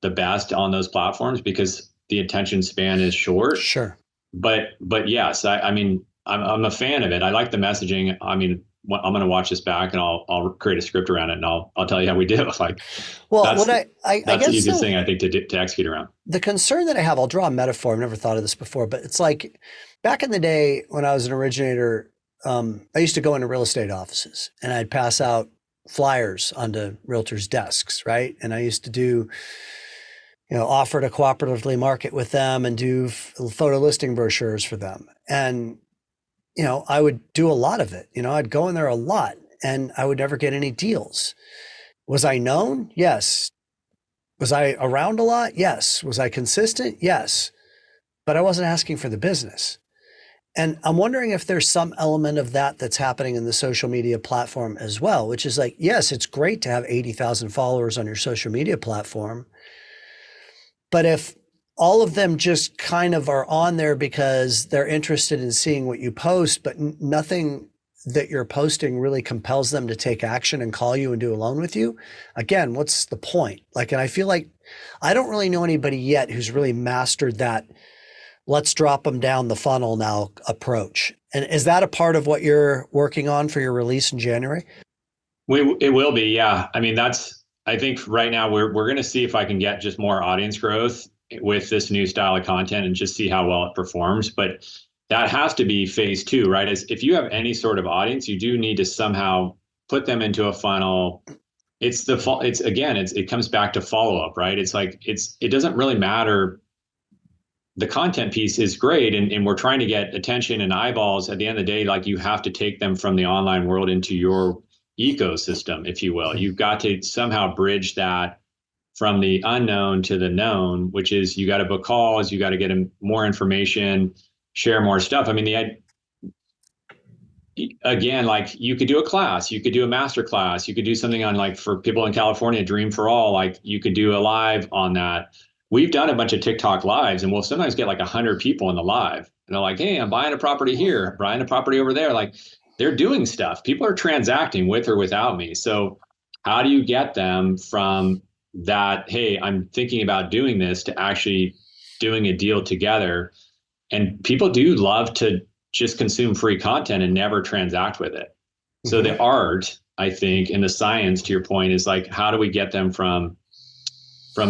the best on those platforms because the attention span is short. Sure. But yes, I mean, I'm a fan of it. I like the messaging. I mean, I'm going to watch this back and I'll create a script around it and I'll tell you how we do it. Like Well, that's, what I that's the guess easiest so. thing I think to execute around. The concern that I have, I'll draw a metaphor. I've never thought of this before, but it's like back in the day when I was an originator, I used to go into real estate offices and I'd pass out flyers onto realtors' desks, right? And I used to do, offer to cooperatively market with them and do photo listing brochures for them. And, I would do a lot of it. I'd go in there a lot and I would never get any deals. Was I known? Yes. Was I around a lot? Yes. Was I consistent? Yes. But I wasn't asking for the business. And I'm wondering if there's some element of that that's happening in the social media platform as well, which is like, yes, it's great to have 80,000 followers on your social media platform. But if all of them just kind of are on there because they're interested in seeing what you post, but nothing that you're posting really compels them to take action and call you and do a loan with you, again, what's the point? Like, and I feel like I don't really know anybody yet who's really mastered that let's drop them down the funnel now approach. And is that a part of what you're working on for your release in January? It will be, yeah. I mean, I think right now we're going to see if I can get just more audience growth with this new style of content and just see how well it performs. But that has to be phase two, right? As if you have any sort of audience, you do need to somehow put them into a funnel. It comes back to follow up, right? It doesn't really matter. The content piece is great and we're trying to get attention and eyeballs. At the end of the day, like you have to take them from the online world into your ecosystem, if you will. You've got to somehow bridge that from the unknown to the known, which is you got to book calls, you got to get them more information, share more stuff. I mean, again, like you could do a class, you could do a master class, you could do something on, like, for people in California, Dream for All, like you could do a live on that. We've done a bunch of TikTok lives and we'll sometimes get like 100 people in the live and they're like, hey, I'm buying a property here, buying a property over there. Like they're doing stuff. People are transacting with or without me. So how do you get them from that, hey, I'm thinking about doing this, to actually doing a deal together? And people do love to just consume free content and never transact with it. So the art, I think, and the science, to your point, is like, how do we get them from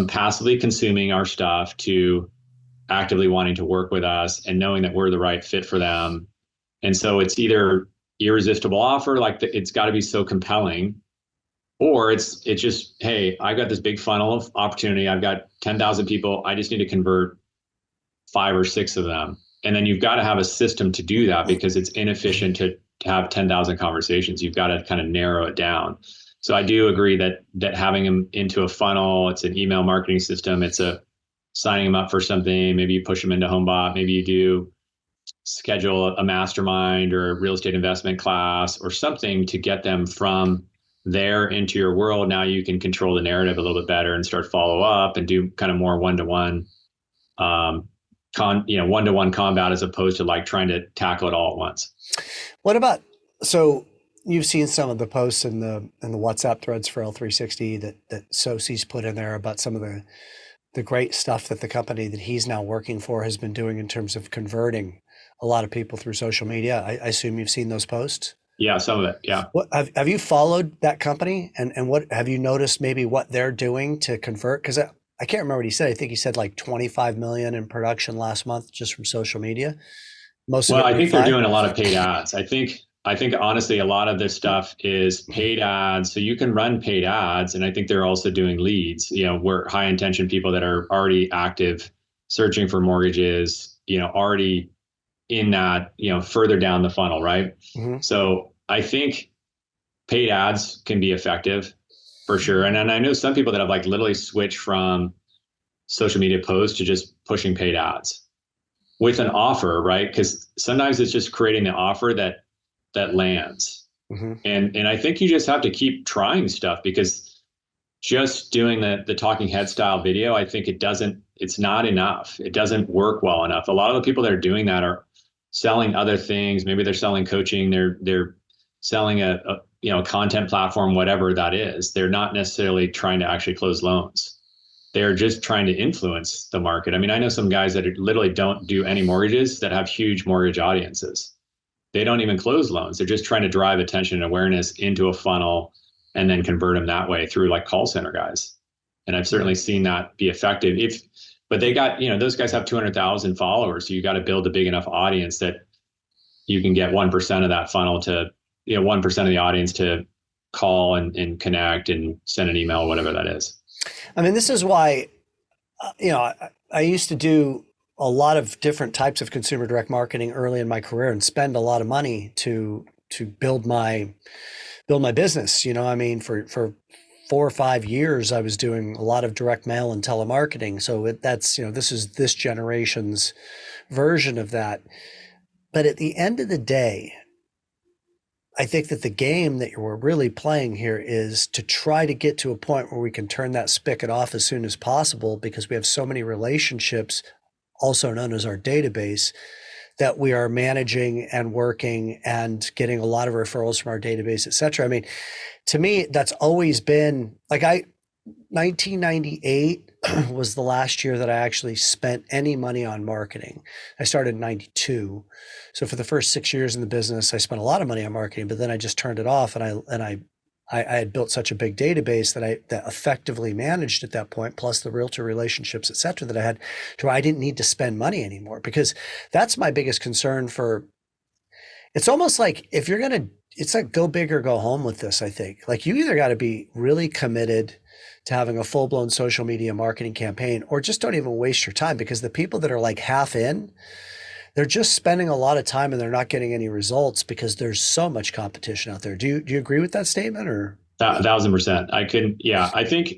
passively consuming our stuff to actively wanting to work with us and knowing that we're the right fit for them? And so it's either irresistible offer, like it's got to be so compelling, or it's just, hey, I got this big funnel of opportunity. I've got 10,000 people. I just need to convert 5 or 6 of them. And then you've got to have a system to do that because it's inefficient to have 10,000 conversations. You've got to kind of narrow it down. So I do agree that having them into a funnel, it's an email marketing system. It's a signing them up for something. Maybe you push them into HomeBot. Maybe you do schedule a mastermind or a real estate investment class or something to get them from there into your world. Now you can control the narrative a little bit better and start follow up and do kind of more one-to-one one-to-one combat, as opposed to like trying to tackle it all at once. What about, so you've seen some of the posts in the WhatsApp threads for L360 that Sosi's put in there about some of the great stuff that the company that he's now working for has been doing in terms of converting a lot of people through social media. I assume you've seen those posts. Yeah, some of it. Yeah. What have you followed that company and what have you noticed maybe what they're doing to convert? Because I can't remember what he said. I think he said like 25 million in production last month just from social media. I think they're doing a lot of paid ads. I think honestly, a lot of this stuff is paid ads. So you can run paid ads. And I think they're also doing leads, where high intention people that are already active, searching for mortgages, already in that, further down the funnel. Right. Mm-hmm. So I think paid ads can be effective for sure. And I know some people that have like literally switched from social media posts to just pushing paid ads with an offer, right? Because sometimes it's just creating the offer that lands. Mm-hmm. And I think you just have to keep trying stuff, because just doing the talking head style video, I think it's not enough. It doesn't work well enough. A lot of the people that are doing that are selling other things. Maybe they're selling coaching. They're selling a content platform, whatever that is. They're not necessarily trying to actually close loans. They're just trying to influence the market. I mean, I know some guys that literally don't do any mortgages that have huge mortgage audiences. they don't even close loans. They're just trying to drive attention and awareness into a funnel and then convert them that way through like call center guys. And I've certainly seen that be effective. But they got, those guys have 200,000 followers. So you got to build a big enough audience that you can get 1% of that funnel to, 1% of the audience to call and connect and send an email, whatever that is. I mean, this is why, I used to do a lot of different types of consumer direct marketing early in my career and spend a lot of money to build my business. I mean, for 4 or 5 years, I was doing a lot of direct mail and telemarketing. So this is this generation's version of that. But at the end of the day, I think that the game that we're really playing here is to try to get to a point where we can turn that spigot off as soon as possible, because we have so many relationships, also known as our database, that we are managing and working and getting a lot of referrals from our database, et cetera. I mean, to me, that's always been like 1998 was the last year that I actually spent any money on marketing. I started in 92. So for the first 6 years in the business, I spent a lot of money on marketing, but then I just turned it off, and I had built such a big database that effectively managed at that point, plus the realtor relationships, et cetera, that I had, to where I didn't need to spend money anymore, because that's my biggest concern for. It's almost like if you're going to, it's like go big or go home with this, I think. Like, you either got to be really committed to having a full-blown social media marketing campaign, or just don't even waste your time, because the people that are like half in, they're just spending a lot of time and they're not getting any results because there's so much competition out there. Do you agree with that statement, or? 1,000%. I think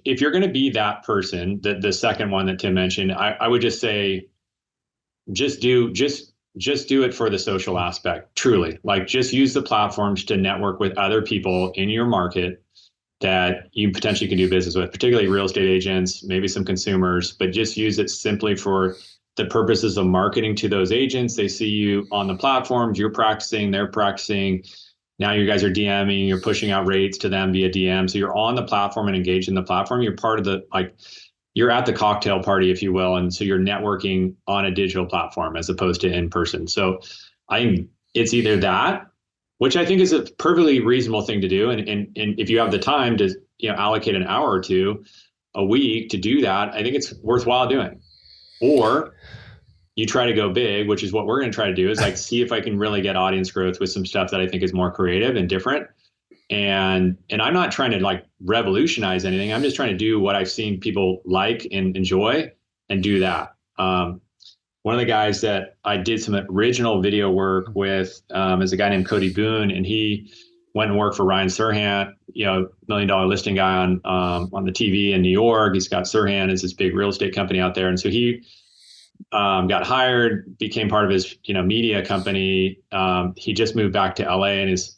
if you're going to be that person, the second one that Tim mentioned, I would just say, just do it for the social aspect, truly. Like, just use the platforms to network with other people in your market that you potentially can do business with, particularly real estate agents, maybe some consumers, but just use it simply for the purposes of marketing to those agents. They see you on the platforms, you're practicing, they're practicing. Now you guys are DMing, you're pushing out rates to them via DM. So you're on the platform and engaged in the platform. You're part of you're at the cocktail party, if you will. And so you're networking on a digital platform as opposed to in person. So it's either that, which I think is a perfectly reasonable thing to do. And if you have the time to allocate an hour or two a week to do that, I think it's worthwhile doing. Or you try to go big, which is what we're going to try to do, is like see if I can really get audience growth with some stuff that I think is more creative and different. And I'm not trying to like revolutionize anything. I'm just trying to do what I've seen people like and enjoy and do that. One of the guys that I did some original video work with is a guy named Cody Boone, and he went and worked for Ryan Serhant, $1 million listing guy on the TV in New York. He's got Serhant as this big real estate company out there, and so he got hired, became part of his media company. He just moved back to LA and is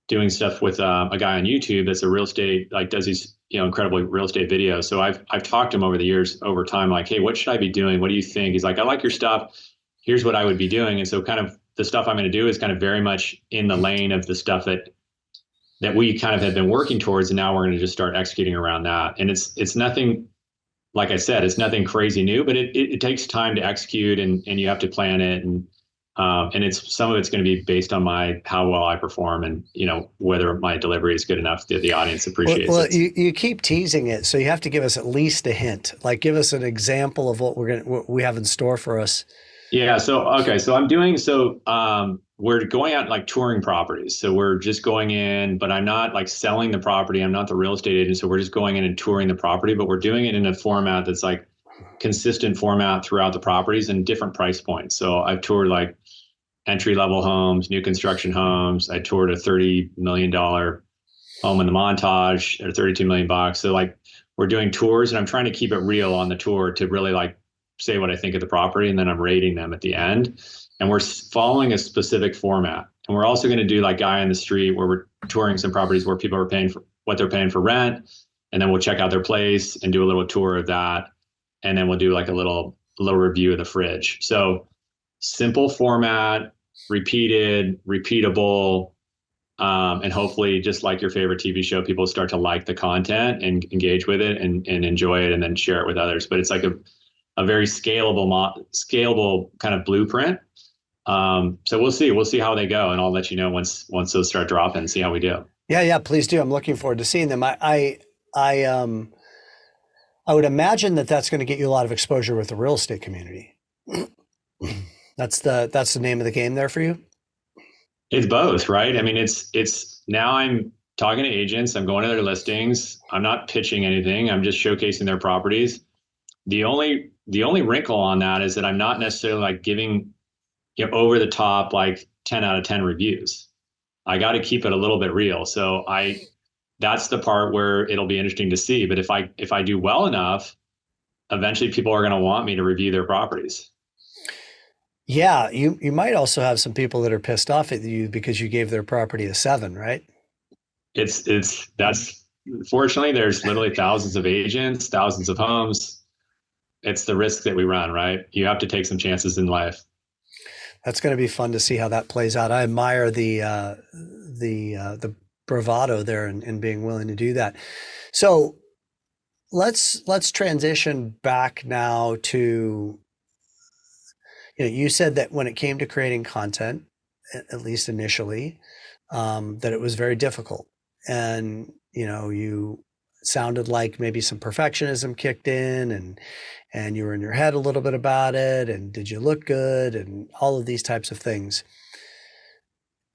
doing stuff with a guy on YouTube that's a real estate, like does these incredible real estate videos. So I've talked to him over the years, over time, like, hey, what should I be doing? What do you think? He's like, I like your stuff. Here's what I would be doing. And so kind of the stuff I'm going to do is kind of very much in the lane of the stuff that we kind of had been working towards. And now we're going to just start executing around that. And it's nothing, like I said, it's nothing crazy new, but it takes time to execute, and you have to plan it. And some of it's going to be based on how well I perform, and whether my delivery is good enough that the audience appreciates it. You keep teasing it, so you have to give us at least a hint. Like, give us an example of what we have in store for us. Yeah. So we're going out like touring properties. So we're just going in, but I'm not like selling the property. I'm not the real estate agent. So we're just going in and touring the property, but we're doing it in a format that's like consistent format throughout the properties and different price points. So I've toured like entry-level homes, new construction homes. I toured a $30 million home in the Montage at $32 million. So like, we're doing tours, and I'm trying to keep it real on the tour to really like say what I think of the property, and then I'm rating them at the end. And we're following a specific format. And we're also going to do like guy on the street, where we're touring some properties where people are paying for what they're paying for rent. And then we'll check out their place and do a little tour of that. And then we'll do like a little review of the fridge. So simple format, repeated, repeatable, and hopefully, just like your favorite TV show, people start to like the content and engage with it and enjoy it, and then share it with others. But it's like a very scalable kind of blueprint. So we'll see how they go, and I'll let you know once those start dropping, see how we do. Yeah, please do. I'm looking forward to seeing them. I would imagine that that's going to get you a lot of exposure with the real estate community. That's the name of the game there for you. It's both, right? I mean, it's now I'm talking to agents, I'm going to their listings, I'm not pitching anything, I'm just showcasing their properties. The only wrinkle on that is that I'm not necessarily like giving, over the top like 10 out of 10 reviews. I got to keep it a little bit real. So that's the part where it'll be interesting to see. But if I do well enough, eventually people are going to want me to review their properties. Yeah, you might also have some people that are pissed off at you because you gave their property a 7, right? That's fortunately there's literally thousands of agents, thousands of homes. It's the risk that we run, right? You have to take some chances in life. That's going to be fun to see how that plays out. I admire the bravado there in being willing to do that. So let's transition back now to, you said that when it came to creating content, at least initially, that it was very difficult, and you sounded like maybe some perfectionism kicked in, and you were in your head a little bit about it, and did you look good, and all of these types of things.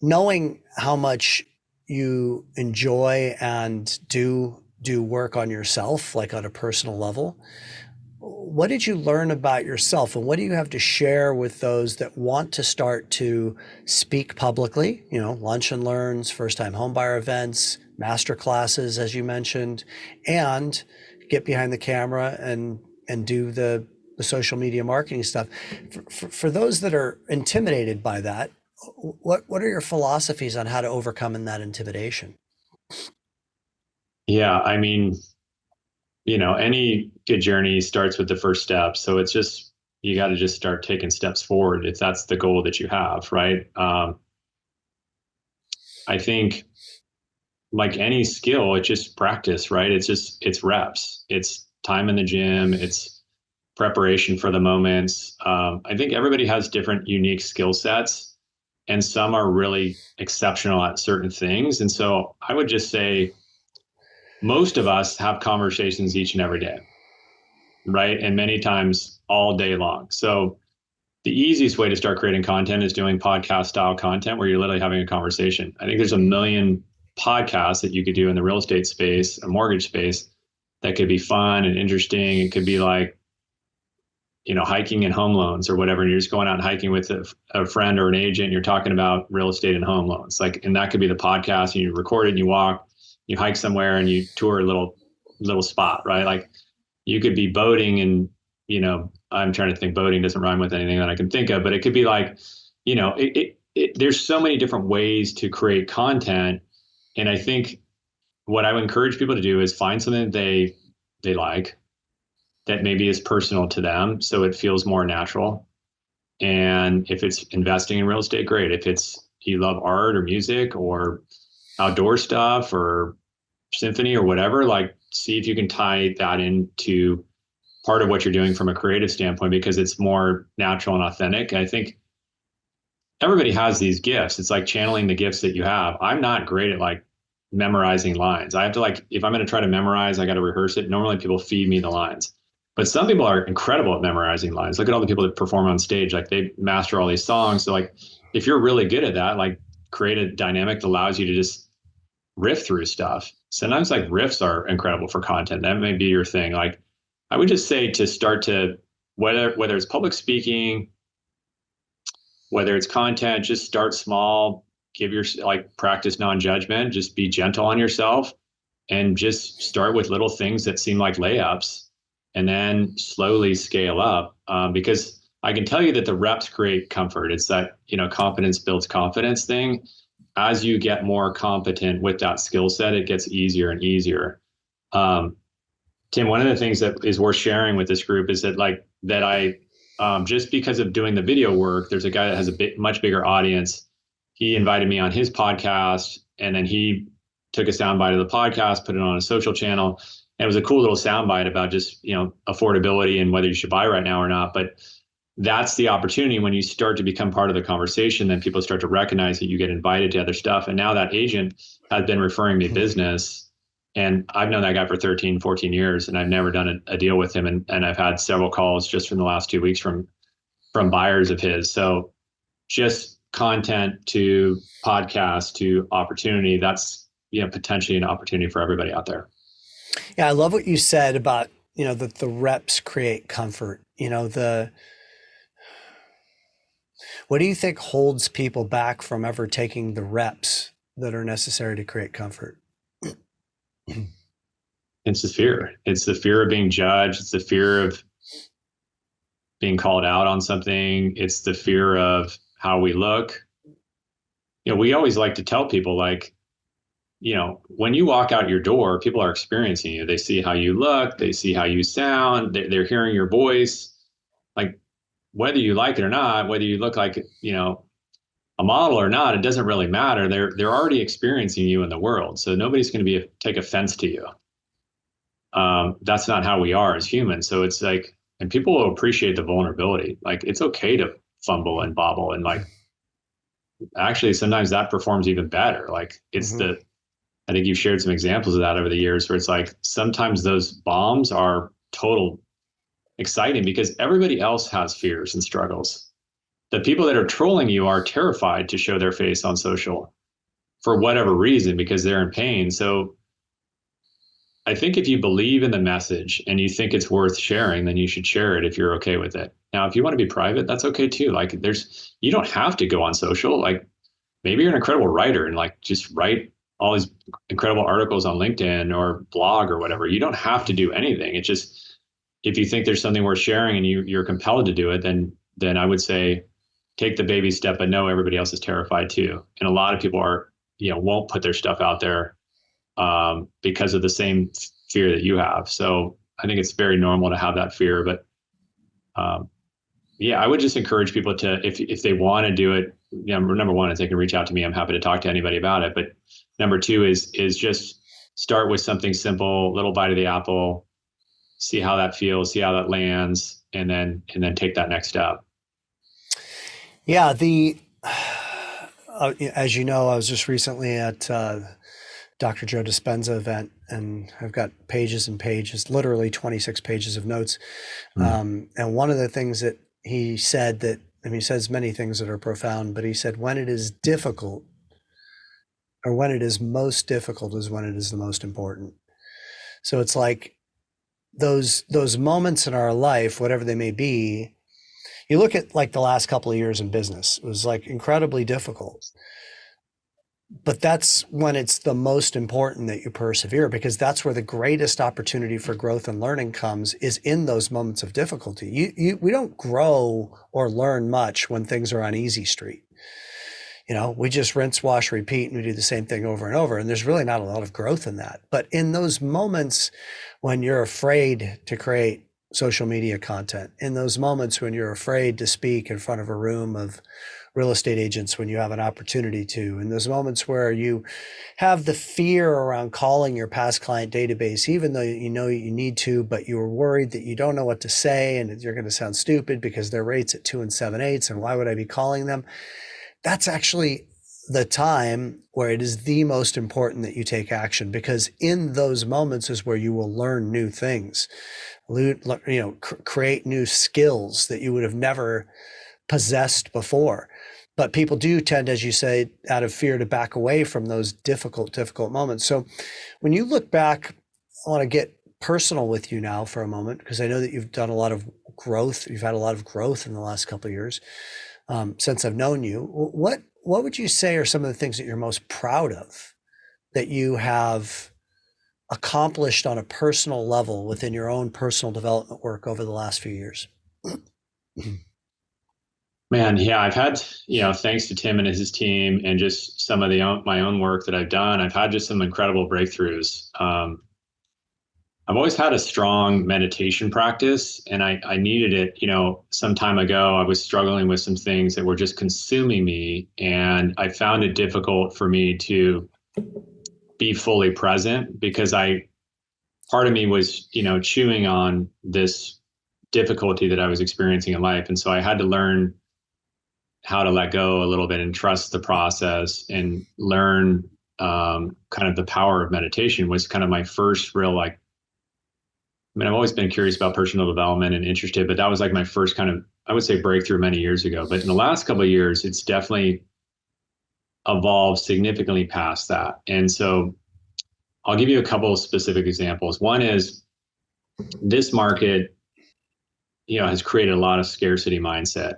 Knowing how much you enjoy and do work on yourself, like on a personal level, what did you learn about yourself, and what do you have to share with those that want to start to speak publicly? Lunch and learns, first time homebuyer events, master classes, as you mentioned, and get behind the camera and do the social media marketing stuff. For those that are intimidated by that, what are your philosophies on how to overcome in that intimidation? Yeah, I mean, any good journey starts with the first step. So it's just, you got to just start taking steps forward if that's the goal that you have, right? I think like any skill, it's just practice, right? It's reps, it's time in the gym, it's preparation for the moments. I think everybody has different unique skill sets, and some are really exceptional at certain things. And so I would just say most of us have conversations each and every day, right? And many times all day long. So the easiest way to start creating content is doing podcast style content where you're literally having a conversation. I think there's a million podcasts that you could do in the real estate space, a mortgage space, that could be fun and interesting. It could be like, hiking and home loans or whatever. And you're just going out and hiking with a friend or an agent. And you're talking about real estate and home loans. And that could be the podcast, and you record it and you walk, you hike somewhere and you tour a little spot, right? Like you could be boating and, I'm trying to think, boating doesn't rhyme with anything that I can think of, but it could be like, there's so many different ways to create content. And I think what I would encourage people to do is find something that they like, that maybe is personal to them, so it feels more natural. And if it's investing in real estate, great. If it's you love art or music or outdoor stuff or symphony or whatever, like see if you can tie that into part of what you're doing from a creative standpoint, because it's more natural and authentic. And I think everybody has these gifts. It's like channeling the gifts that you have. I'm not great at like memorizing lines. I have to if I'm going to try to memorize, I got to rehearse it. Normally people feed me the lines. But some people are incredible at memorizing lines. Look at all the people that perform on stage. Like they master all these songs. So like if you're really good at that, like create a dynamic that allows you to just riff through stuff. Sometimes like riffs are incredible for content. That may be your thing. Like I would just say to start to, whether it's public speaking, whether it's content, just start small, practice non-judgment, just be gentle on yourself and just start with little things that seem like layups and then slowly scale up. Because I can tell you that the reps create comfort. It's that, confidence builds confidence thing. As you get more competent with that skill set, it gets easier and easier. Tim, one of the things that is worth sharing with this group is that I just because of doing the video work, there's a guy that has a much bigger audience. He invited me on his podcast, and then he took a soundbite of the podcast, put it on a social channel. And it was a cool little soundbite about just, affordability and whether you should buy right now or not. But that's the opportunity when you start to become part of the conversation, then people start to recognize that you get invited to other stuff. And now that agent has been referring me business, and I've known that guy for 13, 14 years, and I've never done a deal with him. And I've had several calls just from the last 2 weeks from buyers of his. So just content to podcast to opportunity, that's, potentially an opportunity for everybody out there. Yeah, I love what you said about, that the reps create comfort. What do you think holds people back from ever taking the reps that are necessary to create comfort? It's the fear. It's the fear of being judged. It's the fear of being called out on something. It's the fear of how we look. We always like to tell people, like, when you walk out your door, people are experiencing you. They see how you look. They see how you sound. They're hearing your voice. Like, whether you like it or not, whether you look like, a model or not, it doesn't really matter. They're already experiencing you in the world. So nobody's going to take offense to you. That's not how we are as humans. So it's like, and people will appreciate the vulnerability. Like, it's okay to fumble and bobble, and like, actually sometimes that performs even better. Like, it's I think you've shared some examples of that over the years, where it's like sometimes those bombs are total exciting because everybody else has fears and struggles. The people that are trolling you are terrified to show their face on social for whatever reason, because they're in pain. So I think if you believe in the message and you think it's worth sharing, then you should share it if you're okay with it. Now, if you want to be private, that's okay too. Like, you don't have to go on social. Like, maybe you're an incredible writer and like just write all these incredible articles on LinkedIn or blog or whatever. You don't have to do anything. It's just, if you think there's something worth sharing and you're compelled to do it, then I would say take the baby step, but know everybody else is terrified too. And a lot of people won't put their stuff out there because of the same fear that you have. So I think it's very normal to have that fear, but I would just encourage people to, if they want to do it, number one is they can reach out to me. I'm happy to talk to anybody about it. But number two is just start with something simple, little bite of the apple, see how that feels, see how that lands, and then take that next step. Yeah, as you know, I was just recently at Dr. Joe Dispenza event, and I've got pages and pages, literally 26 pages of notes. And one of the things that he said he says many things that are profound, but he said, when it is difficult, or when it is most difficult, is when it is the most important. So it's like those moments in our life, whatever they may be, you look at like the last couple of years in business, it was like incredibly difficult. But that's when it's the most important that you persevere, because that's where the greatest opportunity for growth and learning comes, is in those moments of difficulty. We don't grow or learn much when things are on easy street. We just rinse, wash, repeat, and we do the same thing over and over. And there's really not a lot of growth in that. But in those moments when you're afraid to create social media content, in those moments when you're afraid to speak in front of a room of real estate agents when you have an opportunity to, in those moments where you have the fear around calling your past client database, even though you know you need to, but you're worried that you don't know what to say and you're going to sound stupid because their rate's at 2 7/8, and why would I be calling them? That's actually the time where it is the most important that you take action, because in those moments is where you will learn new things, create new skills that you would have never possessed before. But people do tend, as you say, out of fear, to back away from those difficult moments. So when you look back, I want to get personal with you now for a moment, because I know that you've done a lot of growth. You've had a lot of growth in the last couple of years since I've known you. What would you say are some of the things that you're most proud of that you have accomplished on a personal level within your own personal development work over the last few years? Man, yeah, I've had, thanks to Tim and his team and just some of my own work that I've done, I've had just some incredible breakthroughs. I've always had a strong meditation practice, and I needed it, some time ago. I was struggling with some things that were just consuming me, and I found it difficult for me to be fully present, because part of me was, chewing on this difficulty that I was experiencing in life. And so I had to learn how to let go a little bit and trust the process and learn kind of the power of meditation was kind of my first real like, I mean, I've always been curious about personal development and interested, but that was like my first kind of, I would say, breakthrough many years ago. But in the last couple of years, it's definitely evolved significantly past that. And so I'll give you a couple of specific examples. One is this market, has created a lot of scarcity mindset.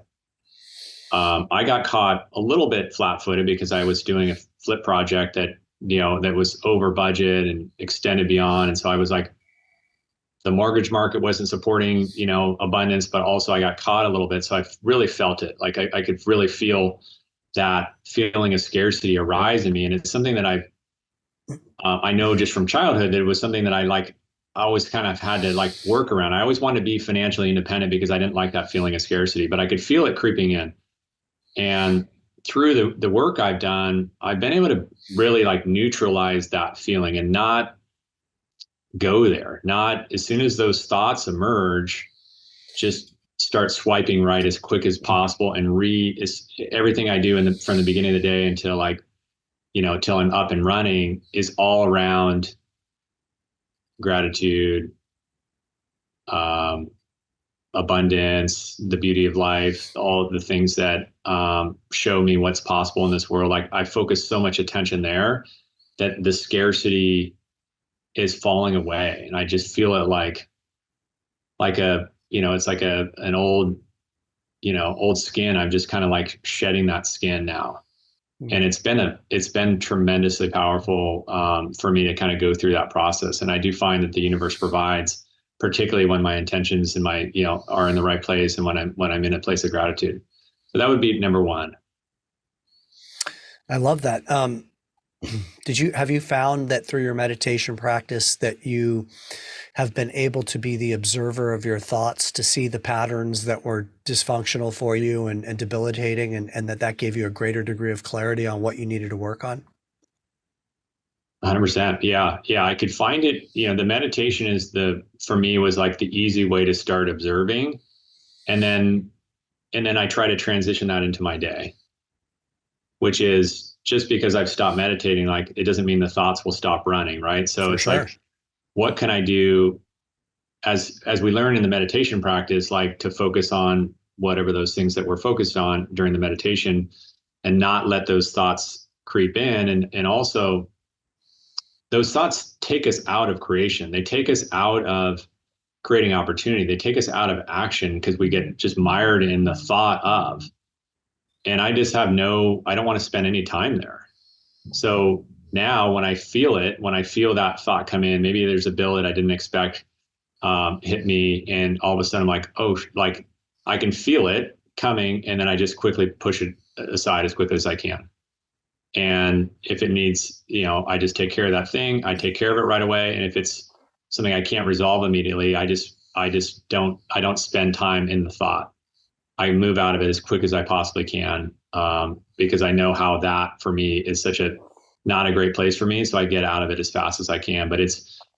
I got caught a little bit flat-footed because I was doing a flip project that, that was over budget and extended beyond. And so I was like, the mortgage market wasn't supporting, abundance, but also I got caught a little bit. So I really felt it. Like I could really feel that feeling of scarcity arise in me. And it's something that I know just from childhood that it was something that I always kind of had to work around. I always wanted to be financially independent because I didn't like that feeling of scarcity, but I could feel it creeping in. And through the work I've done, I've been able to really neutralize that feeling and not go there. Not as soon as those thoughts emerge, just start swiping right as quick as possible and everything I do from the beginning of the day until till I'm up and running is all around gratitude, abundance, the beauty of life, all the things that show me what's possible in this world. Like I focus so much attention there that the scarcity is falling away. And I just feel it like it's like an old, old skin. I'm just kind of shedding that skin now. And it's been tremendously powerful for me to kind of go through that process. And I do find that the universe provides, particularly when my intentions and my, are in the right place and when I'm in a place of gratitude. So that would be number one. I love that. Have you found that through your meditation practice that you have been able to be the observer of your thoughts, to see the patterns that were dysfunctional for you and debilitating, and that gave you a greater degree of clarity on what you needed to work on? 100%. Yeah. Yeah. I could find it, the meditation for me was like the easy way to start observing. And then I try to transition that into my day, which is just because I've stopped meditating, it doesn't mean the thoughts will stop running. Right. So For it's sure. What can I do as we learn in the meditation practice, to focus on whatever those things that we're focused on during the meditation and not let those thoughts creep in. And also those thoughts take us out of creation. They take us out of creating opportunity. They take us out of action because we get just mired in the thought of. And I just I don't want to spend any time there. So now when I feel that thought come in, maybe there's a bill that I didn't expect hit me, and all of a sudden I'm like, oh, I can feel it coming, and then I just quickly push it aside as quickly as I can. And if it needs, I just take care of that thing. I take care of it right away. And if it's something I can't resolve immediately, I don't spend time in the thought. I move out of it as quick as I possibly can, because I know how that for me is not a great place for me. So I get out of it as fast as I can. But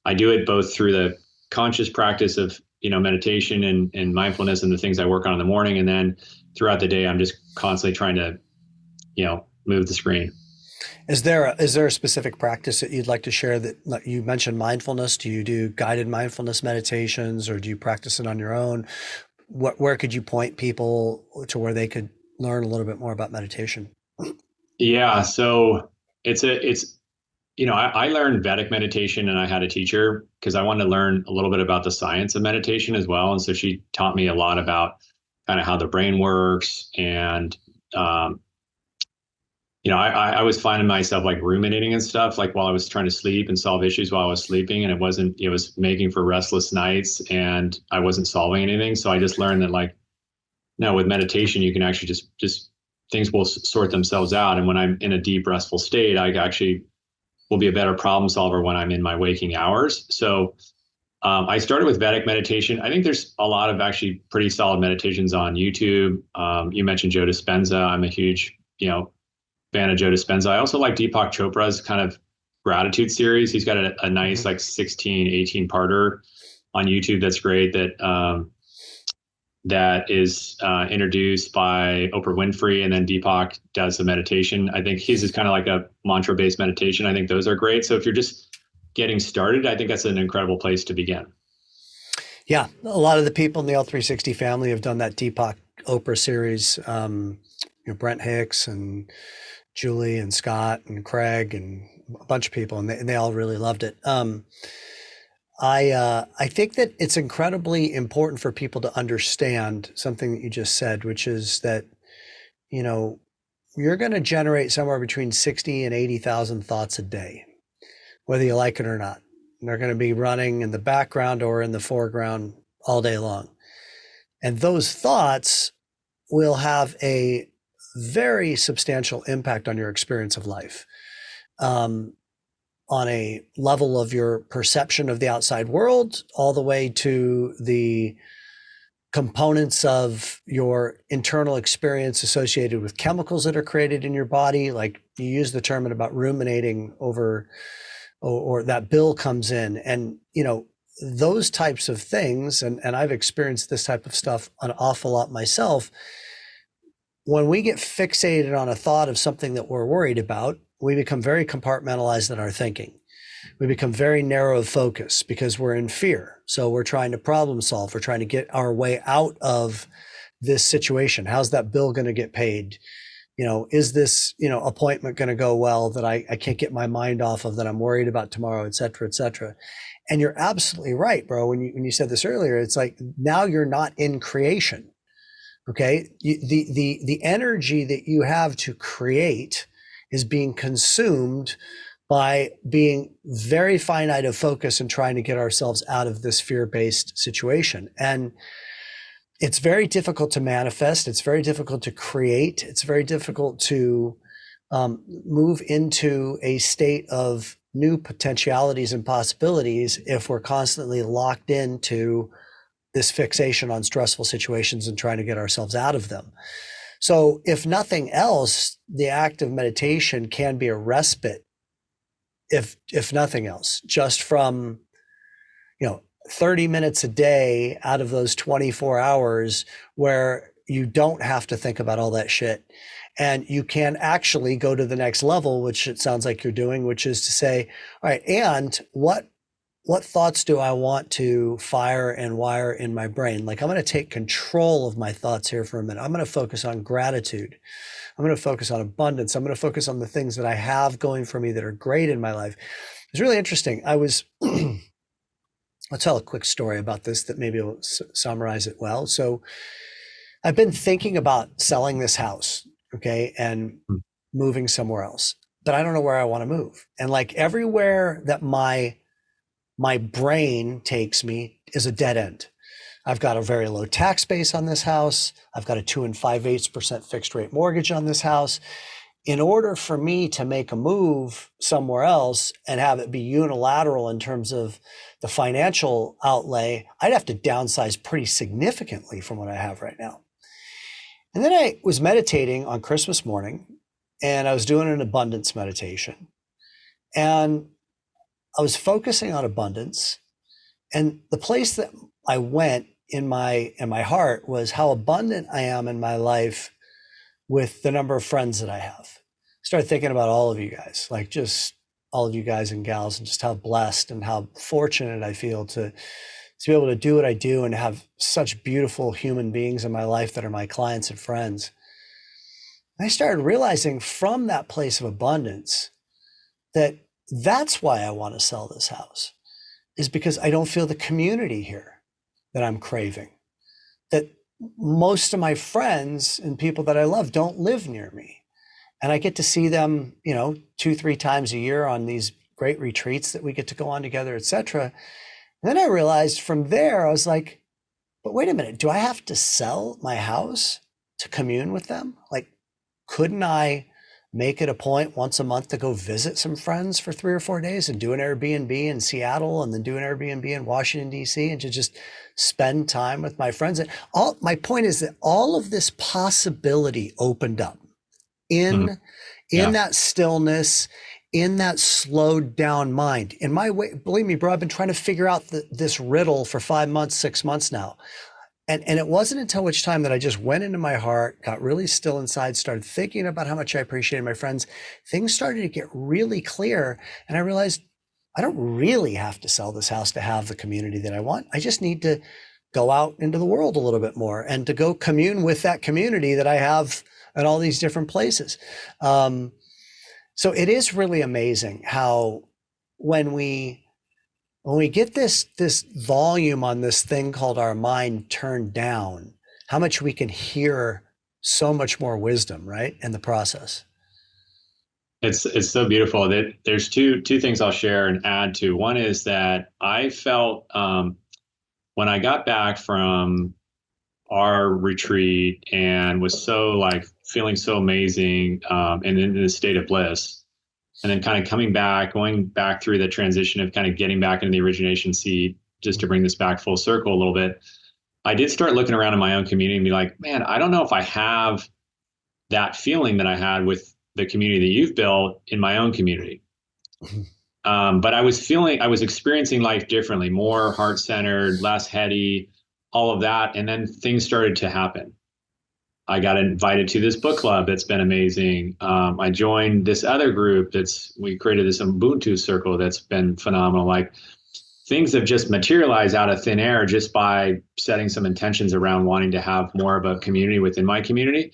I do it both through the conscious practice of, meditation and mindfulness and the things I work on in the morning. And then throughout the day, I'm just constantly trying to, move the screen. Is there a specific practice that you'd like to share? That you mentioned mindfulness. Do you do guided mindfulness meditations, or do you practice it on your own? Where could you point people to where they could learn a little bit more about meditation? Yeah. So I learned Vedic meditation, and I had a teacher because I wanted to learn a little bit about the science of meditation as well. And so she taught me a lot about kind of how the brain works. And, I was finding myself ruminating and stuff, while I was trying to sleep and solve issues while I was sleeping. And it was making for restless nights, and I wasn't solving anything. So I just learned that no, with meditation, you can actually just things will sort themselves out. And when I'm in a deep restful state, I actually will be a better problem solver when I'm in my waking hours. So I started with Vedic meditation. I think there's a lot of actually pretty solid meditations on YouTube. You mentioned Joe Dispenza. I'm a huge, fan of Joe Dispenza. I also like Deepak Chopra's kind of gratitude series. He's got a nice 16, 18 parter on YouTube. That's great. That that is introduced by Oprah Winfrey, and then Deepak does the meditation. I think his is kind of like a mantra-based meditation. I think those are great. So if you're just getting started, I think that's an incredible place to begin. Yeah, a lot of the people in the L360 family have done that Deepak Oprah series. Brent Hicks and Julie and Scott and Craig and a bunch of people, and they all really loved it. I think that it's incredibly important for people to understand something that you just said, which is that, you're going to generate somewhere between 60 and 80,000 thoughts a day, whether you like it or not. And they're going to be running in the background or in the foreground all day long. And those thoughts will have a very substantial impact on your experience of life. On a level of your perception of the outside world, all the way to the components of your internal experience associated with chemicals that are created in your body. Like you use the term about ruminating over, or that bill comes in, and those types of things. And I've experienced this type of stuff an awful lot myself. When we get fixated on a thought of something that we're worried about, we become very compartmentalized in our thinking. We become very narrow of focus because we're in fear. So we're trying to problem solve. We're trying to get our way out of this situation. How's that bill going to get paid? Is this, appointment going to go well that I can't get my mind off of, that I'm worried about tomorrow, et cetera, et cetera. And you're absolutely right, bro. When you said this earlier, it's like, now you're not in creation. Okay. The energy that you have to create is being consumed by being very finite of focus and trying to get ourselves out of this fear-based situation. And it's very difficult to manifest. It's very difficult to create. It's very difficult to move into a state of new potentialities and possibilities if we're constantly locked into this fixation on stressful situations and trying to get ourselves out of them. So if nothing else, the act of meditation can be a respite, if nothing else, just from 30 minutes a day out of those 24 hours where you don't have to think about all that shit. And you can actually go to the next level, which it sounds like you're doing, which is to say, all right, and what thoughts do I want to fire and wire in my brain? Like, I'm going to take control of my thoughts here for a minute. I'm going to focus on gratitude. I'm going to focus on abundance. I'm going to focus on the things that I have going for me that are great in my life. It's really interesting. I'll tell a quick story about this that maybe will summarize it well. So I've been thinking about selling this house, okay, and moving somewhere else, but I don't know where I want to move. And like everywhere that my brain takes me is a dead end. I've got a very low tax base on this house. I've got a 2 5/8% fixed rate mortgage on this house. In order for me to make a move somewhere else and have it be unilateral in terms of the financial outlay, I'd have to downsize pretty significantly from what I have right now. And then I was meditating on Christmas morning, and I was doing an abundance meditation. And I was focusing on abundance, and the place that I went in my heart was how abundant I am in my life with the number of friends that I have. I started thinking about all of you guys, like just all of you guys and gals, and just how blessed and how fortunate I feel to be able to do what I do and have such beautiful human beings in my life that are my clients and friends. And I started realizing from that place of abundance that that's why I want to sell this house, is because I don't feel the community here that I'm craving. That most of my friends and people that I love don't live near me. And I get to see them, 2-3 times a year on these great retreats that we get to go on together, et cetera. And then I realized from there, I was like, but wait a minute, do I have to sell my house to commune with them? Like, couldn't I make it a point once a month to go visit some friends for 3 or 4 days and do an Airbnb in Seattle and then do an Airbnb in Washington, D.C. and to just spend time with my friends? And my point is that all of this possibility opened up in that stillness, in that slowed down mind. In my way, believe me, bro, I've been trying to figure out this riddle for 5 months, 6 months now. And it wasn't until which time that I just went into my heart, got really still inside, started thinking about how much I appreciated my friends. Things started to get really clear. And I realized I don't really have to sell this house to have the community that I want. I just need to go out into the world a little bit more and to go commune with that community that I have at all these different places. So it is really amazing how when we when we get this volume on this thing called our mind turned down, how much we can hear so much more wisdom, right, in the process. It's so beautiful that there's two things I'll share and add to. One is that I felt when I got back from our retreat and was so like feeling so amazing and in a state of bliss, and then kind of coming back, going back through the transition of kind of getting back into the origination seat, just to bring this back full circle a little bit. I did start looking around in my own community and be like, man, I don't know if I have that feeling that I had with the community that you've built in my own community. But I was experiencing life differently, more heart centered, less heady, all of that. And then things started to happen. I got invited to this book club that's been amazing. I joined this other group we created this Ubuntu circle that's been phenomenal. Like things have just materialized out of thin air just by setting some intentions around wanting to have more of a community within my community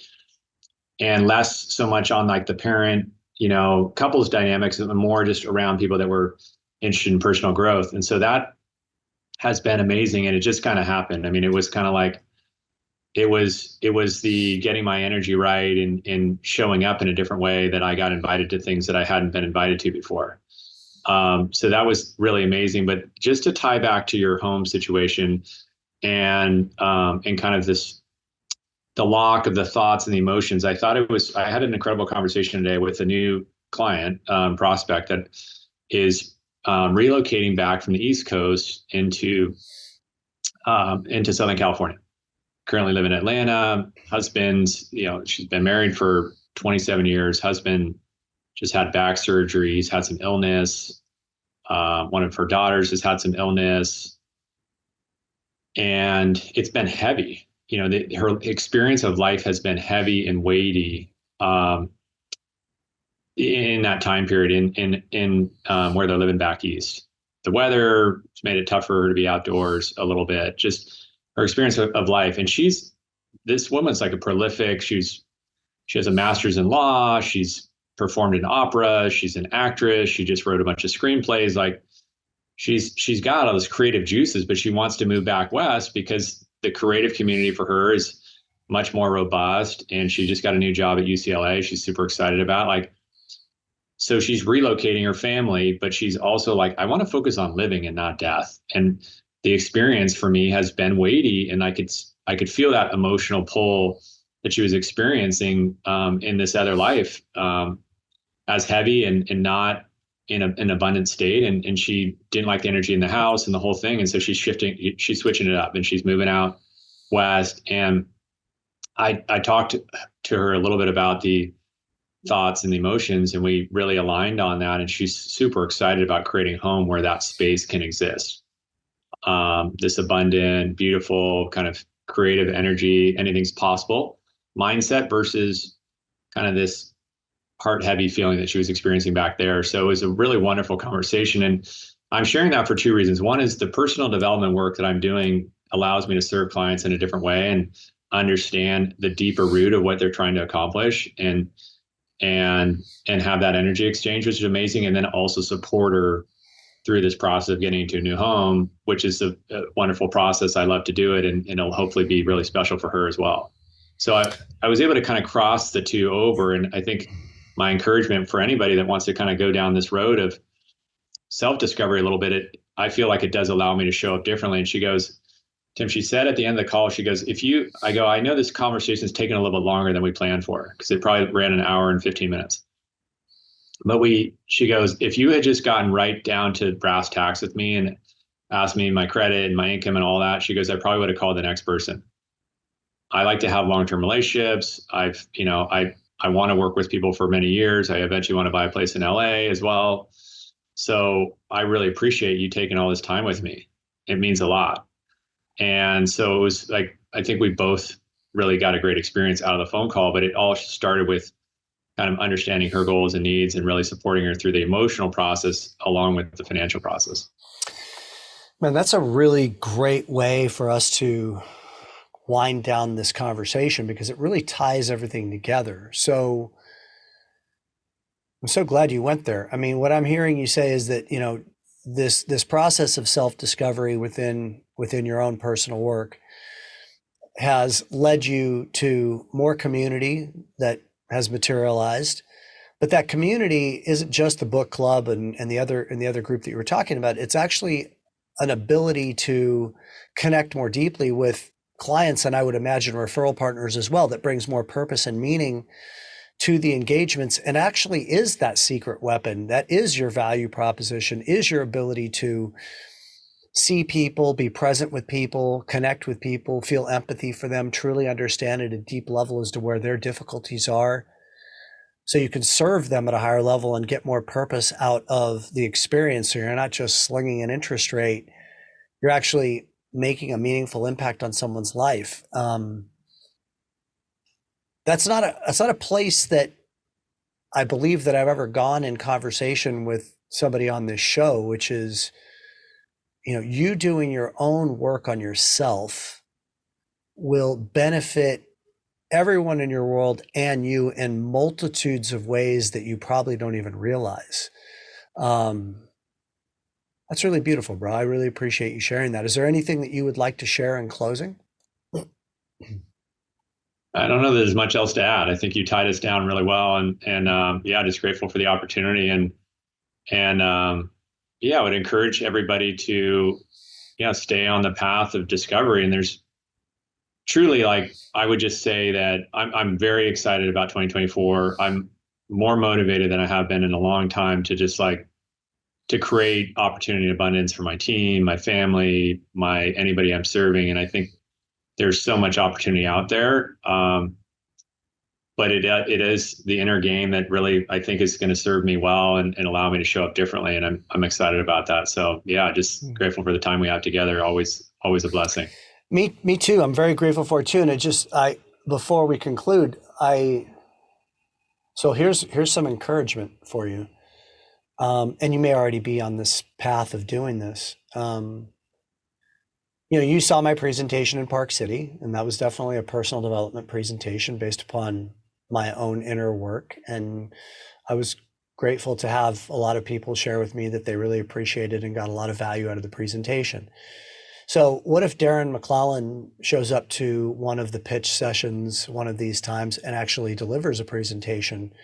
and less so much on like the parent, couples dynamics and more just around people that were interested in personal growth. And so that has been amazing. And it just kind of happened. I mean, it was kind of like, it was the getting my energy right and showing up in a different way that I got invited to things that I hadn't been invited to before. So that was really amazing. But just to tie back to your home situation and kind of the lock of the thoughts and the emotions, I had an incredible conversation today with a new client prospect that is relocating back from the East Coast into Southern California. Currently live in Atlanta. Husband, she's been married for 27 years. Husband just had back surgery. He's had some illness. One of her daughters has had some illness. And it's been heavy. Her experience of life has been heavy and weighty in that time period in where they're living back east. The weather has made it tough for her to be outdoors a little bit. Just her experience of life. And this woman's like a prolific, she has a master's in law. She's performed in opera. She's an actress. She just wrote a bunch of screenplays. Like she's got all those creative juices, but she wants to move back west because the creative community for her is much more robust. And she just got a new job at UCLA. She's super excited about so she's relocating her family, but she's also like, I want to focus on living and not death. And the experience for me has been weighty, and I could feel that emotional pull that she was experiencing in this other life as heavy and not in an abundant state. And she didn't like the energy in the house and the whole thing. And so she's switching it up and she's moving out west. And I talked to her a little bit about the thoughts and the emotions, and we really aligned on that. And she's super excited about creating a home where that space can exist. This abundant, beautiful kind of creative energy, anything's possible mindset versus kind of this heart heavy feeling that she was experiencing back there. So it was a really wonderful conversation. And I'm sharing that for two reasons. One is the personal development work that I'm doing allows me to serve clients in a different way and understand the deeper root of what they're trying to accomplish and have that energy exchange, which is amazing. And then also support her through this process of getting into a new home, which is a wonderful process. I love to do it, and it'll hopefully be really special for her as well. So I was able to kind of cross the two over. And I think my encouragement for anybody that wants to kind of go down this road of self-discovery a little bit, I feel like it does allow me to show up differently. And she goes, Tim, she said at the end of the call, she goes, I know this conversation is taking a little bit longer than we planned for, because it probably ran an hour and 15 minutes. But she goes, if you had just gotten right down to brass tacks with me and asked me my credit and my income and all that, she goes, I probably would have called the next person. I like to have long-term relationships. I want to work with people for many years. I eventually want to buy a place in LA as well. So I really appreciate you taking all this time with me. It means a lot. And so it was like I think we both really got a great experience out of the phone call, but it all started with kind of understanding her goals and needs and really supporting her through the emotional process along with the financial process. Man, that's a really great way for us to wind down this conversation because it really ties everything together. So I'm so glad you went there. I mean, what I'm hearing you say is that, this process of self-discovery within your own personal work has led you to more community that has materialized. But that community isn't just the book club and the other group that you were talking about. It's actually an ability to connect more deeply with clients, and I would imagine referral partners as well, that brings more purpose and meaning to the engagements, and actually is that secret weapon. That is your value proposition, is your ability to see people, be present with people, connect with people, feel empathy for them, truly understand at a deep level as to where their difficulties are, so you can serve them at a higher level and get more purpose out of the experience. So you're not just slinging an interest rate, you're actually making a meaningful impact on someone's life. That's not a place that I believe that I've ever gone in conversation with somebody on this show, which is, you doing your own work on yourself will benefit everyone in your world and you in multitudes of ways that you probably don't even realize. That's really beautiful, bro. I really appreciate you sharing that. Is there anything that you would like to share in closing? I don't know that there's much else to add. I think you tied us down really well, and yeah, just grateful for the opportunity, and yeah, I would encourage everybody to stay on the path of discovery. And there's truly, like, I would just say that I'm very excited about 2024. I'm more motivated than I have been in a long time to just to create opportunity and abundance for my team, my family, anybody I'm serving. And I think there's so much opportunity out there. But it is the inner game that really, I think, is going to serve me well and allow me to show up differently. And I'm excited about that. So yeah, just grateful for the time we have together. Always a blessing. Me too. I'm very grateful for it too. And before we conclude, so here's some encouragement for you. And you may already be on this path of doing this. You saw my presentation in Park City, and that was definitely a personal development presentation based upon my own inner work. And I was grateful to have a lot of people share with me that they really appreciated and got a lot of value out of the presentation. So what if Darren McLellan shows up to one of the pitch sessions one of these times and actually delivers a presentation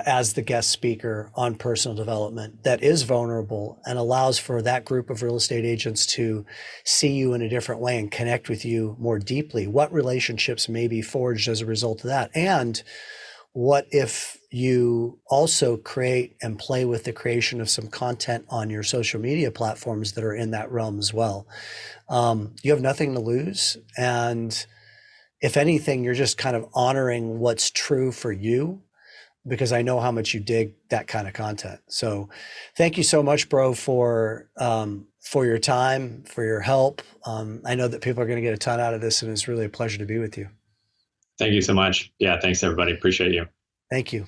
as the guest speaker on personal development that is vulnerable and allows for that group of real estate agents to see you in a different way and connect with you more deeply? What relationships may be forged as a result of that? And what if you also create and play with the creation of some content on your social media platforms that are in that realm as well? You have nothing to lose. And if anything, you're just kind of honoring what's true for you, because I know how much you dig that kind of content. So thank you so much, bro, for your time, for your help. I know that people are going to get a ton out of this, and it's really a pleasure to be with you. Thank you so much. Yeah, thanks everybody. Appreciate you. Thank you.